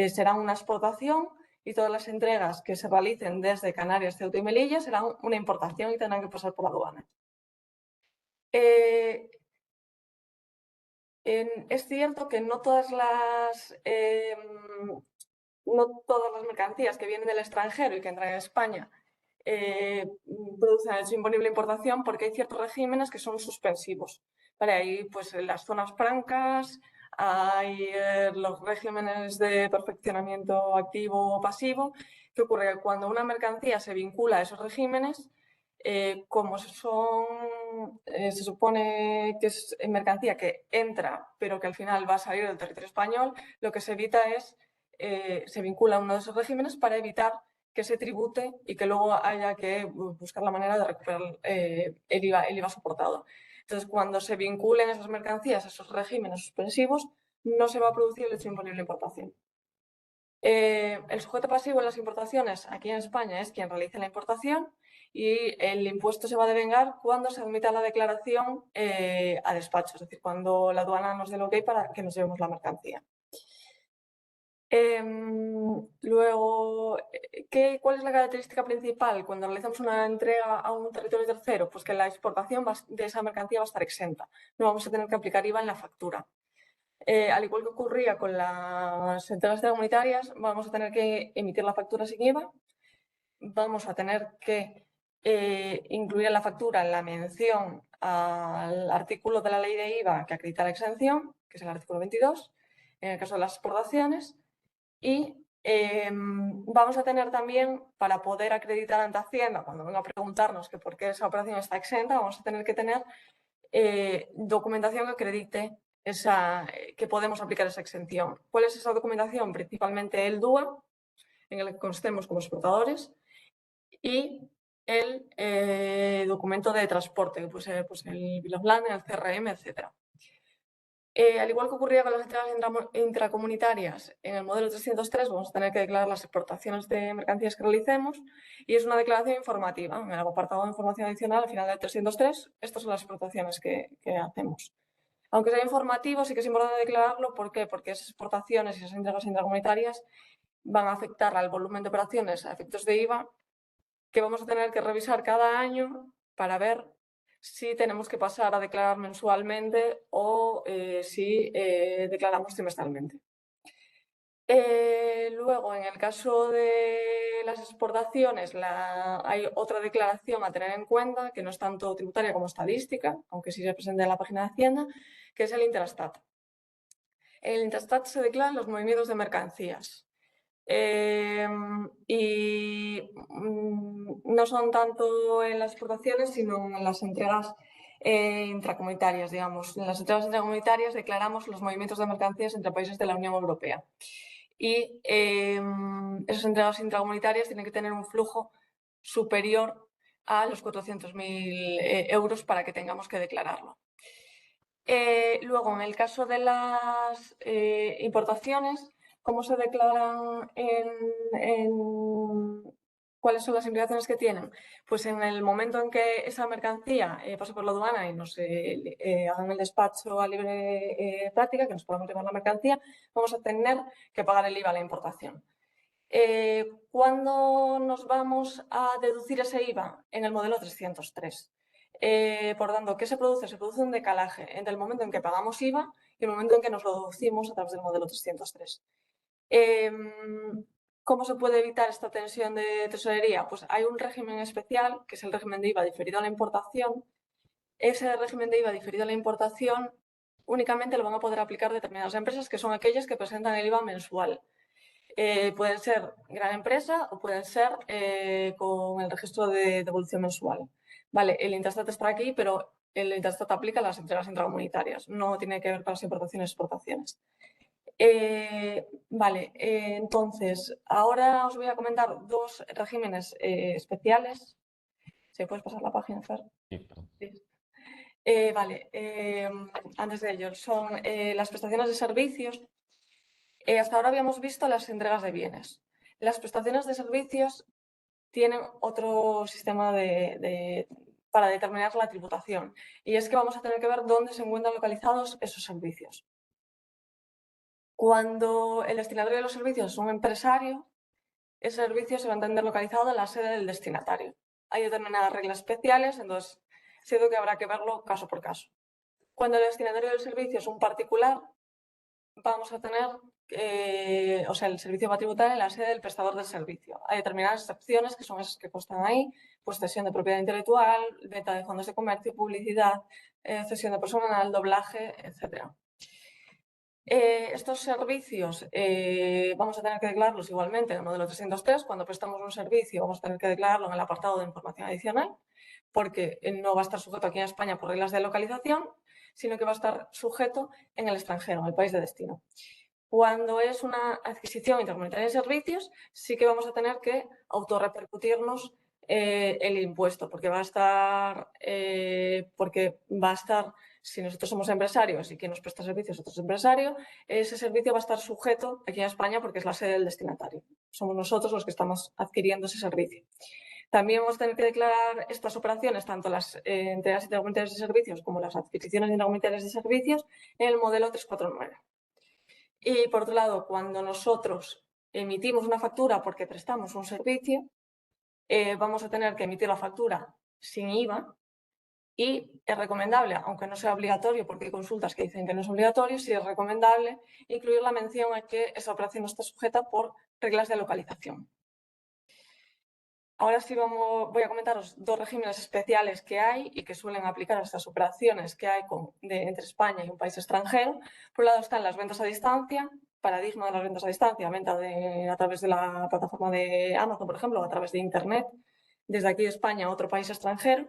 serán una exportación y todas las entregas que se realicen desde Canarias, Ceuta y Melilla serán una importación y tendrán que pasar por la aduana. Es cierto que no todas las mercancías que vienen del extranjero y que entran en España producen hecho imponible importación porque hay ciertos regímenes que son suspensivos. Vale, hay pues las zonas francas, hay los regímenes de perfeccionamiento activo o pasivo. ¿Qué ocurre? Cuando una mercancía se vincula a esos regímenes, como se supone que es mercancía que entra pero que al final va a salir del territorio español, lo que se evita es, se vincula a uno de esos regímenes para evitar que se tribute y que luego haya que buscar la manera de recuperar el IVA soportado. Entonces, cuando se vinculen esas mercancías a esos regímenes suspensivos, no se va a producir el hecho imponible de importación. El sujeto pasivo en las importaciones aquí en España es quien realice la importación y el impuesto se va a devengar cuando se admita la declaración a despacho, es decir, cuando la aduana nos dé el ok para que nos llevemos la mercancía. Luego, ¿cuál es la característica principal cuando realizamos una entrega a un territorio tercero? Pues que la exportación de esa mercancía va a estar exenta. No vamos a tener que aplicar IVA en la factura. Al igual que ocurría con las entregas comunitarias, vamos a tener que emitir la factura sin IVA. Vamos a tener que incluir en la factura la mención al artículo de la ley de IVA que acredita la exención, que es el artículo 22, en el caso de las exportaciones. Y vamos a tener también, para poder acreditar ante Hacienda, cuando venga a preguntarnos que por qué esa operación está exenta, vamos a tener que tener documentación que acredite que podemos aplicar esa exención. ¿Cuál es esa documentación? Principalmente el DUA, en el que constemos como exportadores, y el documento de transporte, que puede ser pues, el Bill of Lading, el CRM, etc. Al igual que ocurría con las entregas intracomunitarias, en el modelo 303 vamos a tener que declarar las exportaciones de mercancías que realicemos y es una declaración informativa. En el apartado de información adicional, al final del 303, estas son las exportaciones que hacemos. Aunque sea informativo, sí que es importante declararlo. ¿Por qué? Porque esas exportaciones y esas entregas intracomunitarias van a afectar al volumen de operaciones a efectos de IVA que vamos a tener que revisar cada año para ver si tenemos que pasar a declarar mensualmente o si declaramos trimestralmente. Luego, en el caso de las exportaciones, hay otra declaración a tener en cuenta, que no es tanto tributaria como estadística, aunque sí se presenta en la página de Hacienda, que es el Intrastat. En el Intrastat se declaran los movimientos de mercancías. Y no son tanto en las exportaciones, sino en las entregas intracomunitarias, digamos. En las entregas intracomunitarias declaramos los movimientos de mercancías entre países de la Unión Europea. Y esas entregas intracomunitarias tienen que tener un flujo superior a los 400.000 euros para que tengamos que declararlo. Luego, en el caso de las importaciones, ¿cómo se declaran cuáles son las implicaciones que tienen? Pues en el momento en que esa mercancía pase por la aduana y nos hagan el despacho a libre práctica, que nos podamos llevar la mercancía, vamos a tener que pagar el IVA a la importación. ¿Cuándo nos vamos a deducir ese IVA? En el modelo 303. Por tanto, ¿qué se produce? Se produce un decalaje entre el momento en que pagamos IVA y el momento en que nos lo deducimos a través del modelo 303. ¿Cómo se puede evitar esta tensión de tesorería? Pues hay un régimen especial, que es el régimen de IVA diferido a la importación. Ese régimen de IVA diferido a la importación únicamente lo van a poder aplicar determinadas empresas, que son aquellas que presentan el IVA mensual. Pueden ser gran empresa o pueden ser con el registro de devolución mensual. Vale, el Intrastat está aquí, pero el Intrastat aplica a las entregas intracomunitarias, no tiene que ver con las importaciones y exportaciones. Vale, entonces, ahora os voy a comentar dos regímenes especiales. ¿Se puedes pasar la página, Fer? Sí. Vale, antes de ello, son las prestaciones de servicios. Hasta ahora habíamos visto las entregas de bienes. Las prestaciones de servicios tienen otro sistema para determinar la tributación, y es que vamos a tener que ver dónde se encuentran localizados esos servicios. Cuando el destinatario de los servicios es un empresario, ese servicio se va a entender localizado en la sede del destinatario. Hay determinadas reglas especiales, entonces siento que habrá que verlo caso por caso. Cuando el destinatario del servicio es un particular, vamos a tener, el servicio va a tributar en la sede del prestador del servicio. Hay determinadas excepciones que son esas que constan ahí, pues cesión de propiedad intelectual, venta de fondos de comercio, publicidad, cesión de personal, doblaje, etc. Estos servicios vamos a tener que declararlos igualmente en el modelo 303. Cuando prestamos un servicio vamos a tener que declararlo en el apartado de información adicional, porque no va a estar sujeto aquí en España por reglas de localización, sino que va a estar sujeto en el extranjero, en el país de destino. Cuando es una adquisición intercomunitaria de servicios, sí que vamos a tener que autorrepercutirnos el impuesto, porque va a estar, si nosotros somos empresarios y quien nos presta servicios otro empresario, ese servicio va a estar sujeto aquí en España porque es la sede del destinatario. Somos nosotros los que estamos adquiriendo ese servicio. También vamos a tener que declarar estas operaciones, tanto las entregas intercomunitarias de servicios como las adquisiciones intercomunitarias de servicios, en el modelo 349. Y por otro lado, cuando nosotros emitimos una factura porque prestamos un servicio, vamos a tener que emitir la factura sin IVA y es recomendable, aunque no sea obligatorio, porque hay consultas que dicen que no es obligatorio, sí es recomendable incluir la mención a que esa operación no está sujeta por reglas de localización. Ahora sí voy a comentaros dos regímenes especiales que hay y que suelen aplicar a estas operaciones que hay entre España y un país extranjero. Por un lado están las ventas a distancia, paradigma de las ventas a distancia, venta a través de la plataforma de Amazon, por ejemplo, o a través de Internet, desde aquí de España a otro país extranjero.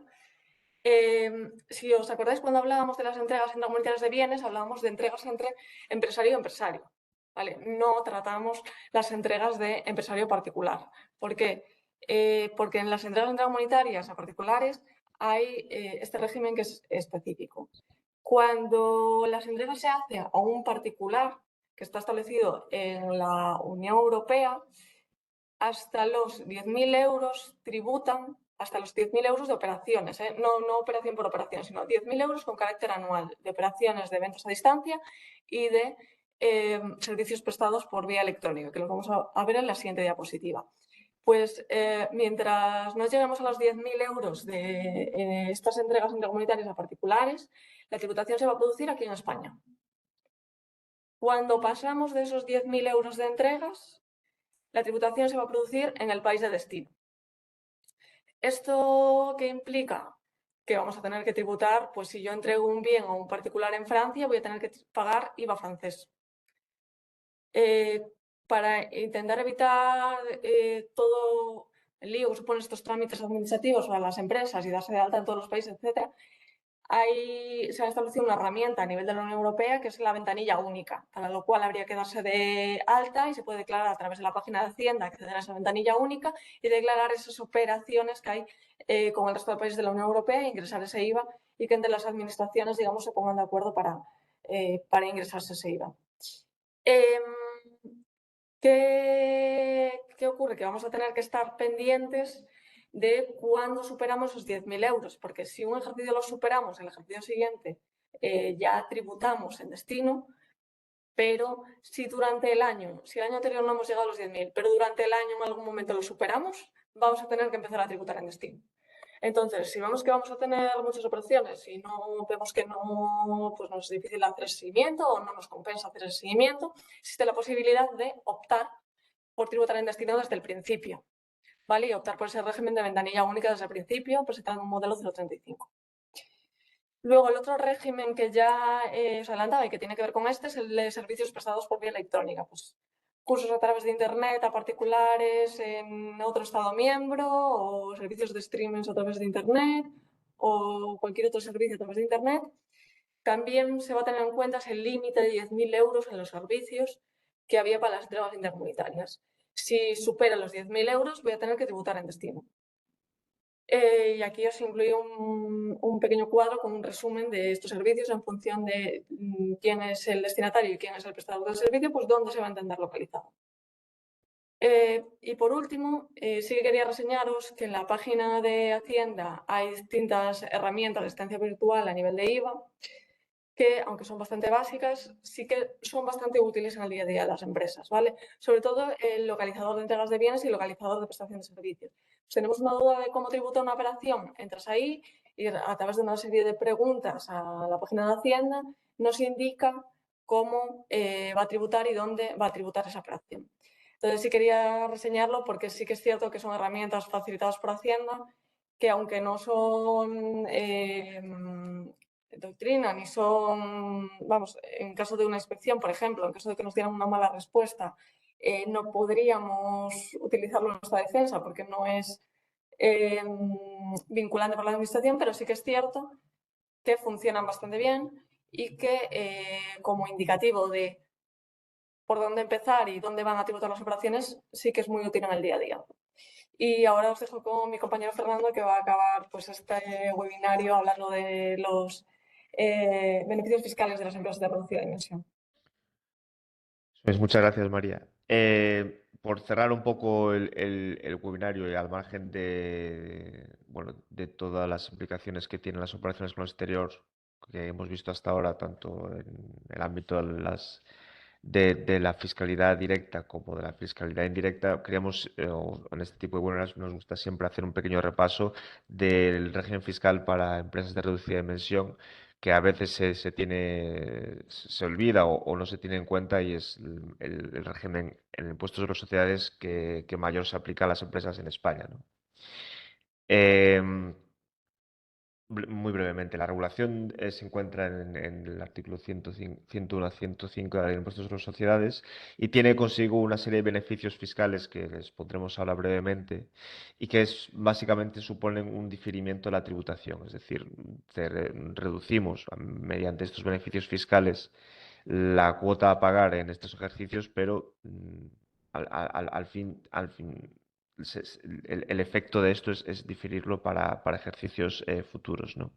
Si os acordáis, cuando hablábamos de las entregas intracomunitarias de bienes, hablábamos de entregas entre empresario y empresario. ¿Vale? No tratamos las entregas de empresario particular. ¿Por qué? Porque en las entregas intracomunitarias a particulares hay este régimen que es específico. Cuando las entregas se hacen a un particular que está establecido en la Unión Europea, hasta los 10.000 euros tributan, hasta los 10.000 euros de operaciones, no operación por operación, sino 10.000 euros con carácter anual de operaciones de ventas a distancia y de servicios prestados por vía electrónica, que los vamos a ver en la siguiente diapositiva. Pues mientras no lleguemos a los 10.000 euros de estas entregas intracomunitarias a particulares, la tributación se va a producir aquí en España. Cuando pasamos de esos 10.000 euros de entregas, la tributación se va a producir en el país de destino. ¿Esto qué implica? Que vamos a tener que tributar, pues si yo entrego un bien a un particular en Francia, voy a tener que pagar IVA francés. Para intentar evitar todo el lío que suponen estos trámites administrativos para las empresas y darse de alta en todos los países, etc., se ha establecido una herramienta a nivel de la Unión Europea que es la ventanilla única, para lo cual habría que darse de alta y se puede declarar a través de la página de Hacienda, acceder a esa ventanilla única y declarar esas operaciones que hay con el resto de países de la Unión Europea e ingresar ese IVA y que entre las administraciones, digamos, se pongan de acuerdo para ingresarse ese IVA. ¿Qué ocurre? Que vamos a tener que estar pendientes de cuándo superamos esos 10.000 euros, porque si un ejercicio lo superamos, el ejercicio siguiente ya tributamos en destino, pero si durante el año, si el año anterior no hemos llegado a los 10.000, pero durante el año en algún momento lo superamos, vamos a tener que empezar a tributar en destino. Entonces, si vemos que vamos a tener muchas operaciones y no vemos que no, pues nos es difícil hacer el seguimiento o no nos compensa hacer el seguimiento, existe la posibilidad de optar por tributar en destino desde el principio, ¿vale? Y optar por ese régimen de ventanilla única desde el principio, presentando un modelo 035. Luego, el otro régimen que ya os adelantaba y que tiene que ver con este es el de servicios prestados por vía electrónica. Pues, cursos a través de Internet a particulares en otro Estado miembro o servicios de streaming a través de Internet o cualquier otro servicio a través de Internet. También se va a tener en cuenta ese límite de 10.000 euros en los servicios que había para las entregas intercomunitarias. Si supera los 10.000 euros, voy a tener que tributar en destino. Y aquí os incluí un pequeño cuadro con un resumen de estos servicios en función de quién es el destinatario y quién es el prestador del servicio, pues dónde se va a entender localizado. Y por último, sí que quería reseñaros que en la página de Hacienda hay distintas herramientas de asistencia virtual a nivel de IVA que, aunque son bastante básicas, sí que son bastante útiles en el día a día de las empresas, ¿vale? Sobre todo el localizador de entregas de bienes y el localizador de prestación de servicios. Si tenemos una duda de cómo tributa una operación, entras ahí y a través de una serie de preguntas a la página de Hacienda nos indica cómo va a tributar y dónde va a tributar esa operación. Entonces sí quería reseñarlo porque sí que es cierto que son herramientas facilitadas por Hacienda que aunque no son doctrina ni son, vamos, en caso de una inspección, por ejemplo, en caso de que nos dieran una mala respuesta, no podríamos utilizarlo en nuestra defensa porque no es vinculante para la administración, pero sí que es cierto que funcionan bastante bien y que como indicativo de por dónde empezar y dónde van a tributar las operaciones, sí que es muy útil en el día a día. Y ahora os dejo con mi compañero Fernando, que va a acabar pues, este webinario hablando de los beneficios fiscales de las empresas de reducida dimensión. Pues muchas gracias, María. Por cerrar un poco el webinario y al margen bueno, de todas las implicaciones que tienen las operaciones con el exterior que hemos visto hasta ahora, tanto en el ámbito de la fiscalidad directa como de la fiscalidad indirecta, queríamos, o en este tipo de webinars nos gusta siempre hacer un pequeño repaso del régimen fiscal para empresas de reducida dimensión, que a veces se olvida o no se tiene en cuenta, y es el régimen en el impuesto sobre sociedades que mayor se aplica a las empresas en España, ¿no? Em, Muy brevemente, la regulación se encuentra en el artículo 101 a 105 de la Ley de Impuestos sobre Sociedades y tiene consigo una serie de beneficios fiscales que les pondremos ahora brevemente y que básicamente suponen un diferimiento de la tributación. Es decir, reducimos mediante estos beneficios fiscales la cuota a pagar en estos ejercicios, pero al fin el efecto de esto es diferirlo para ejercicios futuros, ¿no?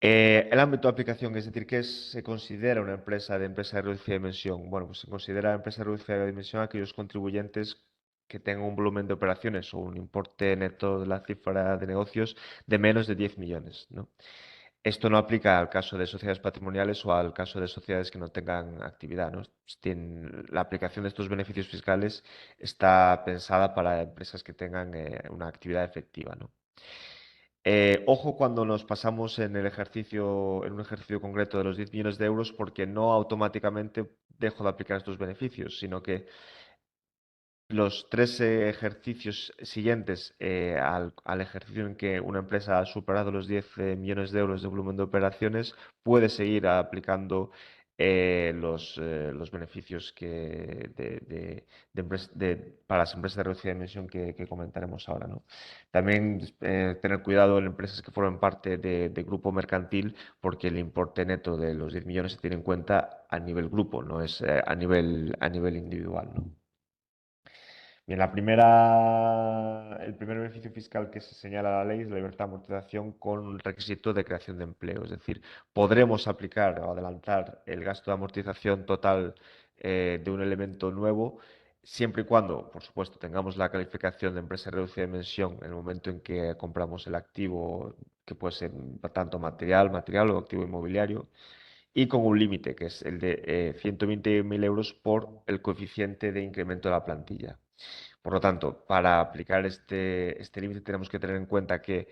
El ámbito de aplicación, es decir, ¿qué se considera una empresa de reducida dimensión? Bueno, pues se considera empresa de reducida dimensión aquellos contribuyentes que tengan un volumen de operaciones o un importe neto de la cifra de negocios de menos de 10 millones, ¿no? Esto no aplica al caso de sociedades patrimoniales o al caso de sociedades que no tengan actividad, ¿no? La aplicación de estos beneficios fiscales está pensada para empresas que tengan una actividad efectiva, ¿no? Ojo cuando nos pasamos en un ejercicio concreto de los 10 millones de euros, porque no automáticamente dejo de aplicar estos beneficios, sino que los tres ejercicios siguientes al ejercicio en que una empresa ha superado los 10 millones de euros de volumen de operaciones puede seguir aplicando los beneficios para las empresas de reducida dimensión que comentaremos ahora, ¿no? También tener cuidado en empresas que formen parte de grupo mercantil, porque el importe neto de los 10 millones se tiene en cuenta a nivel grupo, no es a nivel individual, ¿no? Bien, el primer beneficio fiscal que se señala la ley es la libertad de amortización con requisito de creación de empleo. Es decir, podremos aplicar o adelantar el gasto de amortización total de un elemento nuevo, siempre y cuando, por supuesto, tengamos la calificación de empresa de reducida dimensión en el momento en que compramos el activo, que puede ser tanto material o activo inmobiliario, y con un límite, que es el de 120.000 euros por el coeficiente de incremento de la plantilla. Por lo tanto, para aplicar este límite tenemos que tener en cuenta que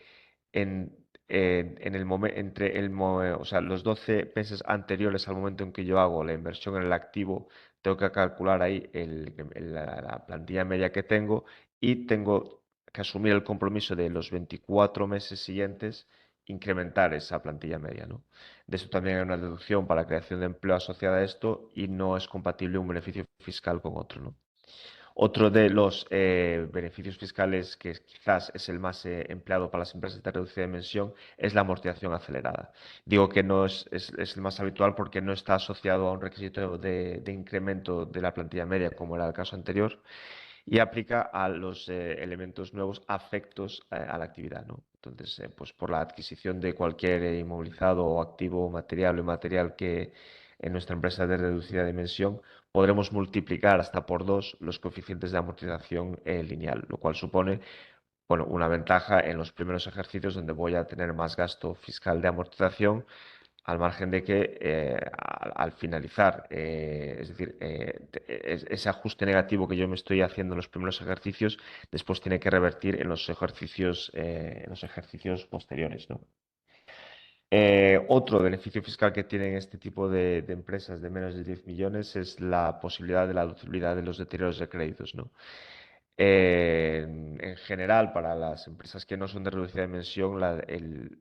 en, en el o sea, los 12 meses anteriores al momento en que yo hago la inversión en el activo, tengo que calcular ahí la plantilla media que tengo, y tengo que asumir el compromiso de los 24 meses siguientes incrementar esa plantilla media, ¿no? De esto también hay una deducción para la creación de empleo asociada a esto, y no es compatible un beneficio fiscal con otro, ¿no? Otro de los beneficios fiscales, que quizás es el más empleado para las empresas de reducida dimensión, es la amortización acelerada. Digo que no es el más habitual porque no está asociado a un requisito de incremento de la plantilla media, como era el caso anterior, y aplica a los elementos nuevos afectos a la actividad, ¿no? Entonces, pues por la adquisición de cualquier inmovilizado o activo material o inmaterial que en nuestra empresa de reducida dimensión, podremos multiplicar hasta por 2 los coeficientes de amortización lineal, lo cual supone, bueno, una ventaja en los primeros ejercicios donde voy a tener más gasto fiscal de amortización, al margen de que al finalizar, es decir, ese ajuste negativo que yo me estoy haciendo en los primeros ejercicios, después tiene que revertir en los ejercicios posteriores, ¿no? Otro beneficio fiscal que tienen este tipo de empresas de menos de 10 millones es la posibilidad de la deducibilidad de los deterioros de créditos, ¿no? En general, para las empresas que no son de reducida dimensión, la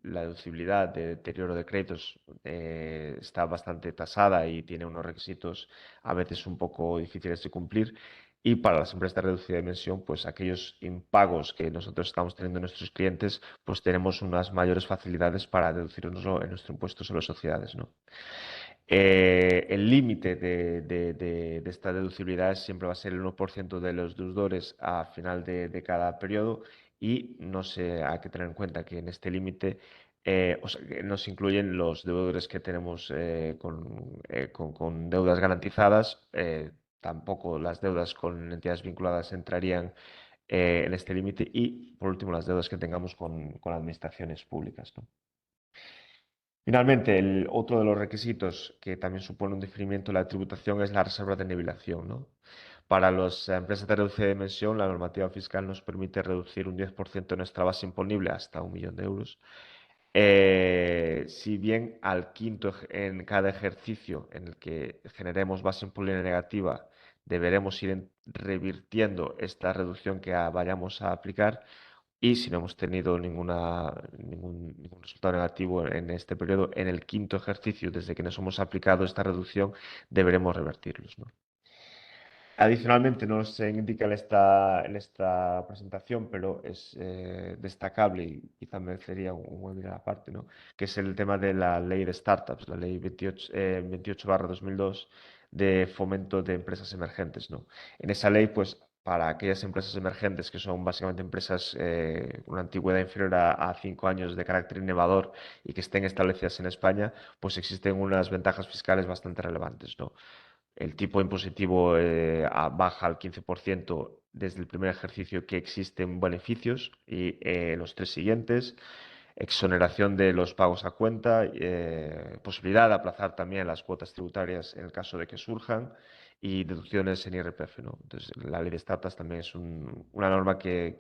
deducibilidad de deterioro de créditos está bastante tasada y tiene unos requisitos a veces un poco difíciles de cumplir. Y para las empresas de reducida dimensión, pues aquellos impagos que nosotros estamos teniendo en nuestros clientes, pues tenemos unas mayores facilidades para deducirnoslo en nuestro impuesto sobre sociedades, ¿no? El límite de esta deducibilidad siempre va a ser el 1% de los deudores a final de cada periodo, y no se hay que tener en cuenta que en este límite o sea, que no se incluyen los deudores que tenemos con deudas garantizadas, tampoco las deudas con entidades vinculadas entrarían en este límite, y por último las deudas que tengamos con administraciones públicas, ¿no? Finalmente, otro de los requisitos que también supone un diferimiento de la tributación es la reserva de nivelación, ¿no? Para las empresas de reducida dimensión, la normativa fiscal nos permite reducir un 10% de nuestra base imponible hasta 1 millón de euros. Si bien en cada ejercicio en el que generemos base imponible negativa, deberemos ir revirtiendo esta reducción que vayamos a aplicar. Y si no hemos tenido ningún resultado negativo en este periodo, en el quinto ejercicio, desde que nos hemos aplicado esta reducción, deberemos revertirlos, ¿no? Adicionalmente, no se indica en esta presentación, pero es destacable y quizá merecería un webinar aparte, ¿no? Que es el tema de la ley de startups, la ley 28/2002 de fomento de empresas emergentes, ¿no? En esa ley, pues, para aquellas empresas emergentes que son básicamente empresas con una antigüedad inferior a 5 años de carácter innovador y que estén establecidas en España, pues existen unas ventajas fiscales bastante relevantes, ¿no? El tipo impositivo baja al 15% desde el primer ejercicio que existen beneficios y los 3 siguientes. Exoneración de los pagos a cuenta, posibilidad de aplazar también las cuotas tributarias en el caso de que surjan y deducciones en IRPF, ¿no? Entonces, la ley de startups también es una norma que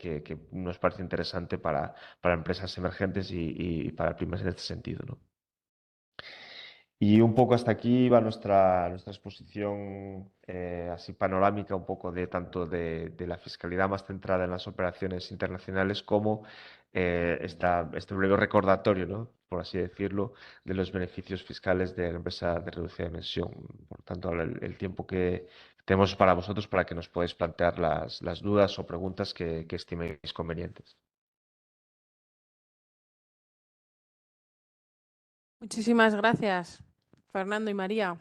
nos parece interesante para empresas emergentes y para pymes en este sentido, ¿no? Y un poco hasta aquí va nuestra exposición así panorámica, un poco de tanto de la fiscalidad más centrada en las operaciones internacionales como este breve recordatorio, ¿no? Por así decirlo, de los beneficios fiscales de la empresa de reducida dimensión. Por tanto, ahora el tiempo que tenemos para vosotros para que nos podáis plantear las dudas o preguntas que estiméis convenientes. Muchísimas gracias, Fernando y María.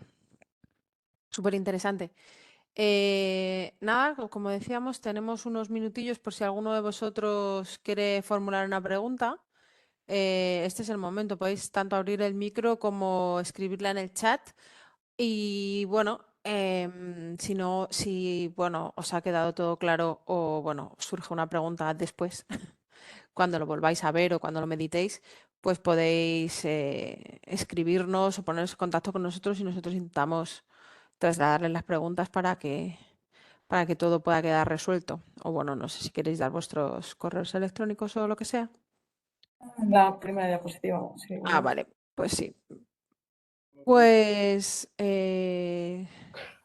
Súper interesante. Nada, como decíamos, tenemos unos minutillos por si alguno de vosotros quiere formular una pregunta. Este es el momento, podéis tanto abrir el micro como escribirla en el chat. Y bueno, si no, si bueno, os ha quedado todo claro o bueno, surge una pregunta después, cuando lo volváis a ver o cuando lo meditéis, pues podéis escribirnos o poneros en contacto con nosotros y nosotros intentamos trasladarles las preguntas para que todo pueda quedar resuelto. O bueno, no sé si queréis dar vuestros correos electrónicos o lo que sea. La primera diapositiva, sí. Ah, vale, pues sí. Pues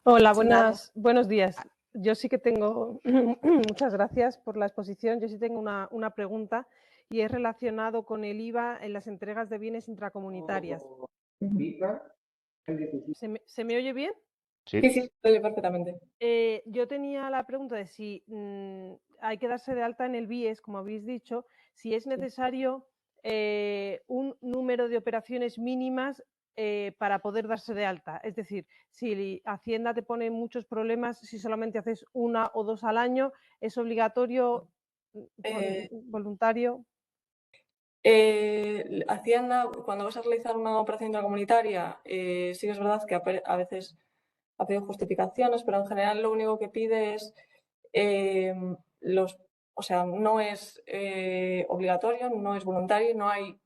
Hola, sin nada. buenos días. Yo sí que tengo, muchas gracias por la exposición. Yo sí tengo una pregunta y es relacionado con el IVA en las entregas de bienes intracomunitarias. ¿Se me oye bien? Sí. Sí, sí, se oye perfectamente. Yo tenía la pregunta de si hay que darse de alta en el BIES, como habéis dicho, si es necesario un número de operaciones mínimas para poder darse de alta. Es decir, si Hacienda te pone muchos problemas, si solamente haces 1 o 2 al año, ¿es obligatorio, voluntario? Hacienda, cuando vas a realizar una operación intracomunitaria, sí que es verdad que a veces ha pedido justificaciones, pero en general lo único que pide es o sea, no es obligatorio, no es voluntario, no hay,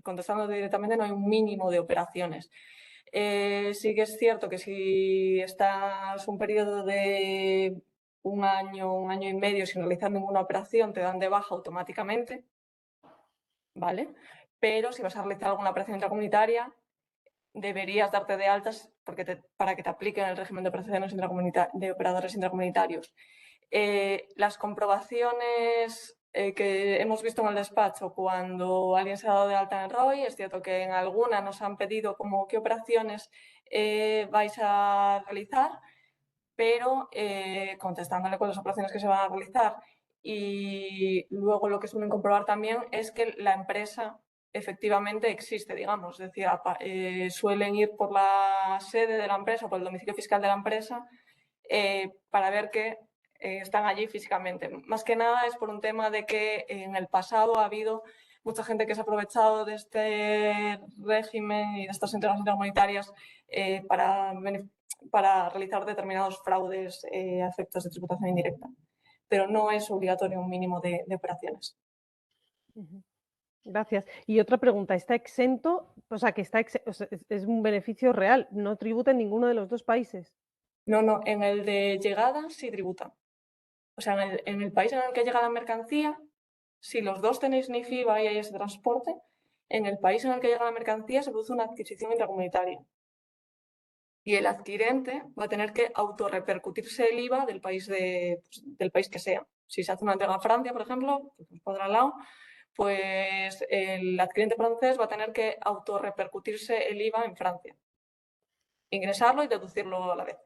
contestando directamente, no hay un mínimo de operaciones. Sí que es cierto que si estás un periodo de un año y medio sin realizar ninguna operación, te dan de baja automáticamente, ¿vale? Pero si vas a realizar alguna operación intracomunitaria, deberías darte de altas para que te apliquen el régimen de operaciones de operadores intracomunitarios. Las comprobaciones que hemos visto en el despacho cuando alguien se ha dado de alta en el ROI, es cierto que en alguna nos han pedido como qué operaciones vais a realizar, pero contestándole con las operaciones que se van a realizar. Y luego lo que suelen comprobar también es que la empresa efectivamente existe, digamos, es decir, suelen ir por la sede de la empresa, por el domicilio fiscal de la empresa, para ver que están allí físicamente. Más que nada es por un tema de que en el pasado ha habido mucha gente que se ha aprovechado de este régimen y de estas entregas intracomunitarias para realizar determinados fraudes a efectos de tributación indirecta. Pero no es obligatorio un mínimo de operaciones. Gracias. Y otra pregunta, ¿está exento? O sea, que o sea, es un beneficio real, no tributa en ninguno de los dos países. No, en el de llegada sí tributa. O sea, en el país en el que llega la mercancía, si los dos tenéis NIF IVA y hay ese transporte, en el país en el que llega la mercancía se produce una adquisición intracomunitaria. Y el adquirente va a tener que autorrepercutirse el IVA del país que sea. Si se hace una entrega a Francia, por ejemplo, que nos podrá al lado, pues el adquirente francés va a tener que autorrepercutirse el IVA en Francia. Ingresarlo y deducirlo a la vez.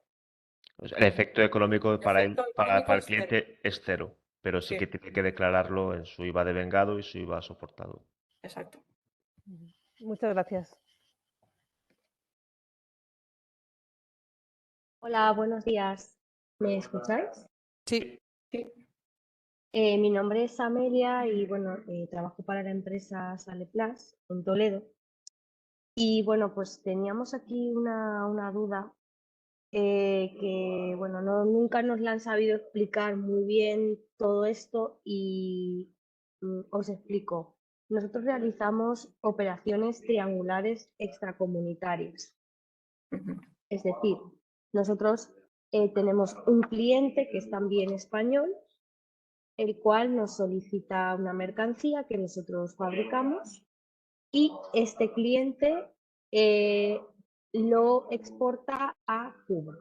O sea, el efecto económico para Efecto él, económico para el es cero. cliente es cero, pero sí Sí, que tiene que declararlo en su IVA devengado y su IVA soportado. exacto. Muchas gracias. Hola, buenos días. ¿Me escucháis? Sí, Sí. Mi nombre es Amelia y bueno, trabajo para la empresa Saleplas en Toledo. Y bueno, pues teníamos aquí una duda que bueno, nunca nos la han sabido explicar muy bien todo esto y os explico. Nosotros realizamos operaciones triangulares extracomunitarias. Ujú. Es decir, nosotros tenemos un cliente que es también español, el cual nos solicita una mercancía que nosotros fabricamos y este cliente lo exporta a Cuba.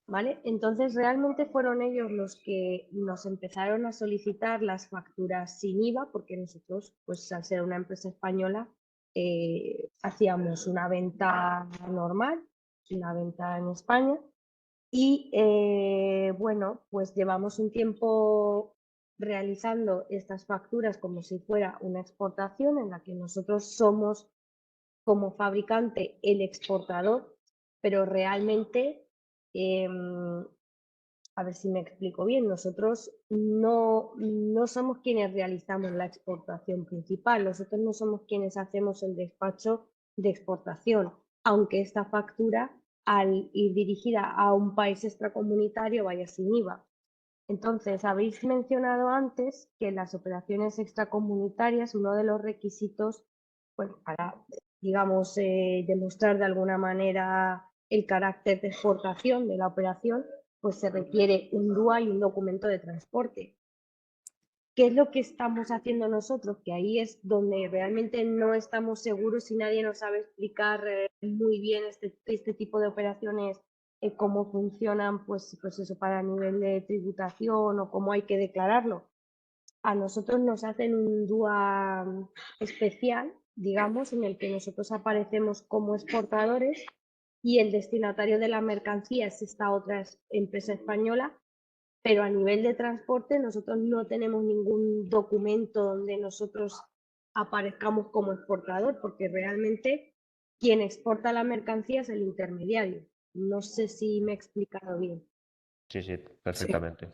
¿Vale? Entonces realmente fueron ellos los que nos empezaron a solicitar las facturas sin IVA, porque nosotros, pues al ser una empresa española, hacíamos una venta normal, una venta en España, y bueno, pues llevamos un tiempo realizando estas facturas como si fuera una exportación en la que nosotros somos como fabricante el exportador, pero realmente, a ver si me explico bien, nosotros no somos quienes realizamos la exportación principal, nosotros no somos quienes hacemos el despacho de exportación, aunque esta factura al ir dirigida a un país extracomunitario vaya sin IVA. Entonces, habéis mencionado antes que en las operaciones extracomunitarias uno de los requisitos, bueno, para, digamos, demostrar de alguna manera el carácter de exportación de la operación, pues se requiere un DUA y un documento de transporte. ¿Qué es lo que estamos haciendo nosotros? Que ahí es donde realmente no estamos seguros y nadie nos sabe explicar muy bien este tipo de operaciones, cómo funcionan, pues eso para nivel de tributación o cómo hay que declararlo. A nosotros nos hacen un DUA especial, digamos, en el que nosotros aparecemos como exportadores y el destinatario de la mercancía es esta otra empresa española, pero a nivel de transporte nosotros no tenemos ningún documento donde nosotros aparezcamos como exportador, porque realmente quien exporta la mercancía es el intermediario. No sé si me he explicado bien. Sí, sí, Sí. perfectamente.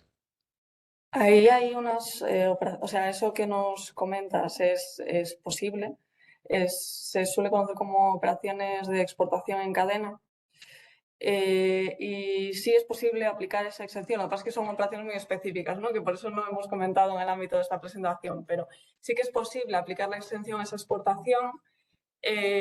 Ahí hay o sea, eso que nos comentas es posible. Se suele conocer como operaciones de exportación en cadena. Y sí es posible aplicar esa exención. Lo que pasa es que son operaciones muy específicas, ¿no? Que por eso no hemos comentado en el ámbito de esta presentación. Pero sí que es posible aplicar la exención a esa exportación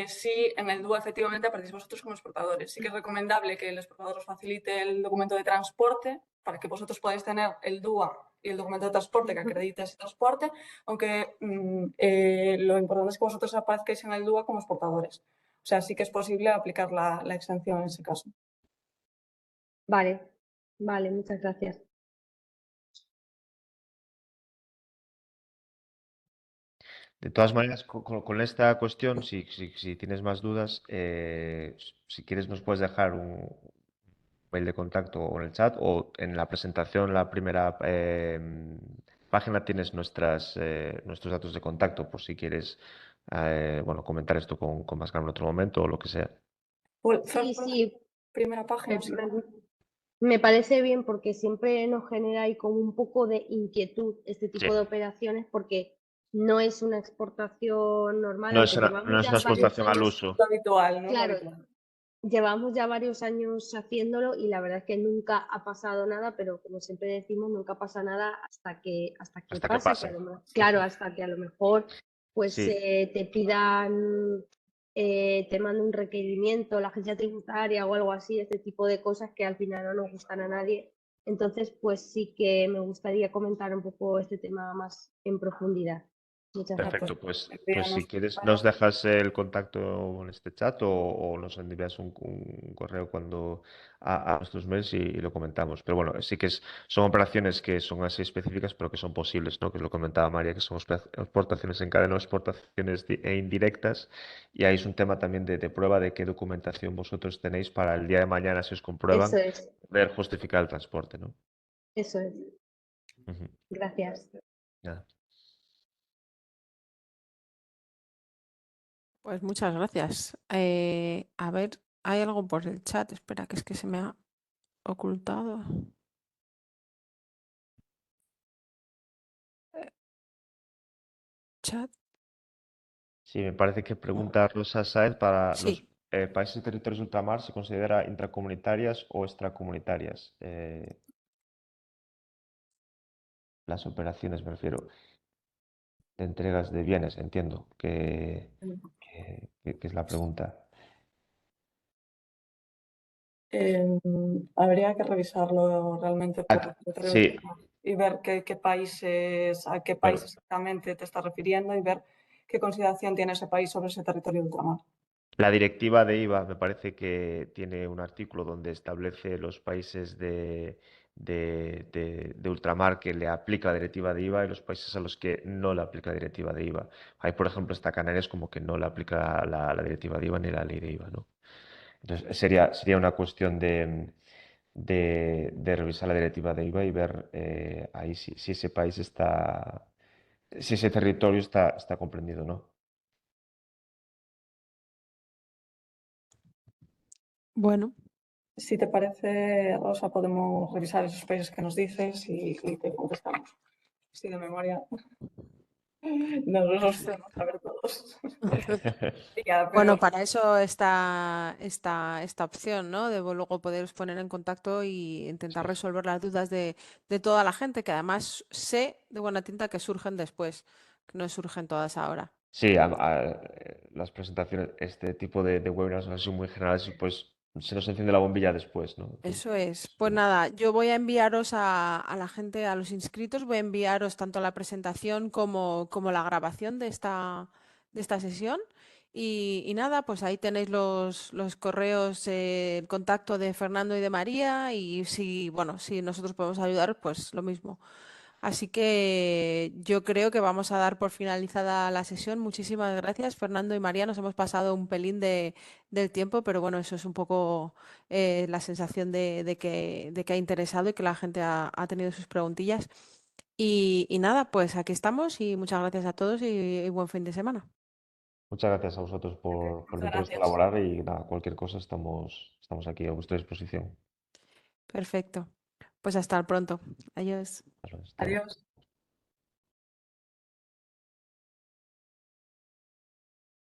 si en el DUA efectivamente aparecéis vosotros como exportadores. Sí que es recomendable que el exportador os facilite el documento de transporte para que vosotros podáis tener el DUA y el documento de transporte que acredite ese transporte, aunque lo importante es que vosotros aparezcáis en el DUA como exportadores. O sea, sí que es posible aplicar la exención en ese caso. Vale, vale, muchas gracias. De todas maneras, con esta cuestión, si tienes más dudas, si quieres nos puedes dejar un mail de contacto o en el chat o en la presentación, la primera página tienes nuestros datos de contacto por si quieres bueno, comentar esto con más calma en otro momento o lo que sea. Sí, sí, Primera página, sí. me parece bien porque siempre nos genera ahí como un poco de inquietud este tipo Sí. de operaciones porque no es una exportación normal, No aunque es llevamos una ya varios exportación al años. uso. Lo habitual, ¿no? Lo Claro, habitual. llevamos ya varios años haciéndolo y la verdad es que nunca ha pasado nada, pero como siempre decimos, nunca pasa nada hasta que Hasta que pasa, que pase. a lo mejor, claro, hasta que a lo mejor pues Sí, te pidan, te manden un requerimiento, la agencia tributaria o algo así, este tipo de cosas que al final no nos gustan a nadie. Entonces, pues sí que me gustaría comentar un poco este tema más en profundidad. Muchas gracias. perfecto. Pues si envíanos quieres, para- nos dejas el contacto en este chat o nos envías un correo a nuestros mails y lo comentamos. Pero bueno, sí que son operaciones que son así específicas, pero que son posibles, ¿no? Que lo comentaba María, que son exportaciones en cadena o exportaciones indirectas. Y ahí es un tema también de prueba de qué documentación vosotros tenéis para el día de mañana, si os comprueban, Eso es, poder justificar el transporte, ¿no? eso es. Ujú. Gracias. Nada. Pues muchas gracias. A ver, hay algo por el chat. Espera, que es que se me ha ocultado. Chat. Sí, me parece que pregunta Rosa Sáez para los Sí, países y territorios de ultramar se considera intracomunitarias o extracomunitarias. Las operaciones, me refiero, de entregas de bienes, entiendo que es la pregunta. Habría que revisarlo realmente por territorio Sí, ultramar y ver qué países, a qué país claro. exactamente te estás refiriendo y ver qué consideración tiene ese país sobre ese territorio ultramar. La directiva de IVA me parece que tiene un artículo donde establece los países de ultramar que le aplica la directiva de IVA y los países a los que no le aplica la directiva de IVA. Ahí, por ejemplo, está Canarias como que no le aplica la directiva de IVA ni la ley de IVA, ¿no? Entonces, sería una cuestión de revisar la directiva de IVA y ver ahí si ese país si ese territorio está comprendido, ¿no? bueno, Si te parece, Rosa, podemos revisar esos países que nos dices y te contestamos. Sí, de memoria. Nos los podemos saber todos. Ya, bueno, pero para eso está esta opción, ¿no? De luego poderos poner en contacto y intentar resolver las dudas de toda la gente, que además sé de buena tinta que surgen después, que no surgen todas ahora. Sí, las presentaciones, este tipo de webinars han sido muy generales y pues se nos enciende la bombilla después, ¿no? Eso es. Entonces, Pues nada, yo voy a enviaros a la gente, a los inscritos, voy a enviaros tanto la presentación como la grabación de esta sesión. Y nada, pues ahí tenéis los correos, el contacto de Fernando y de María. Y si, bueno, si nosotros podemos ayudar, pues lo mismo. Así que yo creo que vamos a dar por finalizada la sesión. Muchísimas gracias, Fernando y María. Nos hemos pasado un pelín del tiempo, pero bueno, eso es un poco la sensación de que ha interesado y que la gente ha tenido sus preguntillas. Y nada, pues aquí estamos y muchas gracias a todos y buen fin de semana. muchas gracias a vosotros por el muchas interés en gracias. colaborar y nada, cualquier cosa estamos aquí a vuestra disposición. Perfecto. Pues hasta el pronto. Adiós. Hasta luego. Adiós.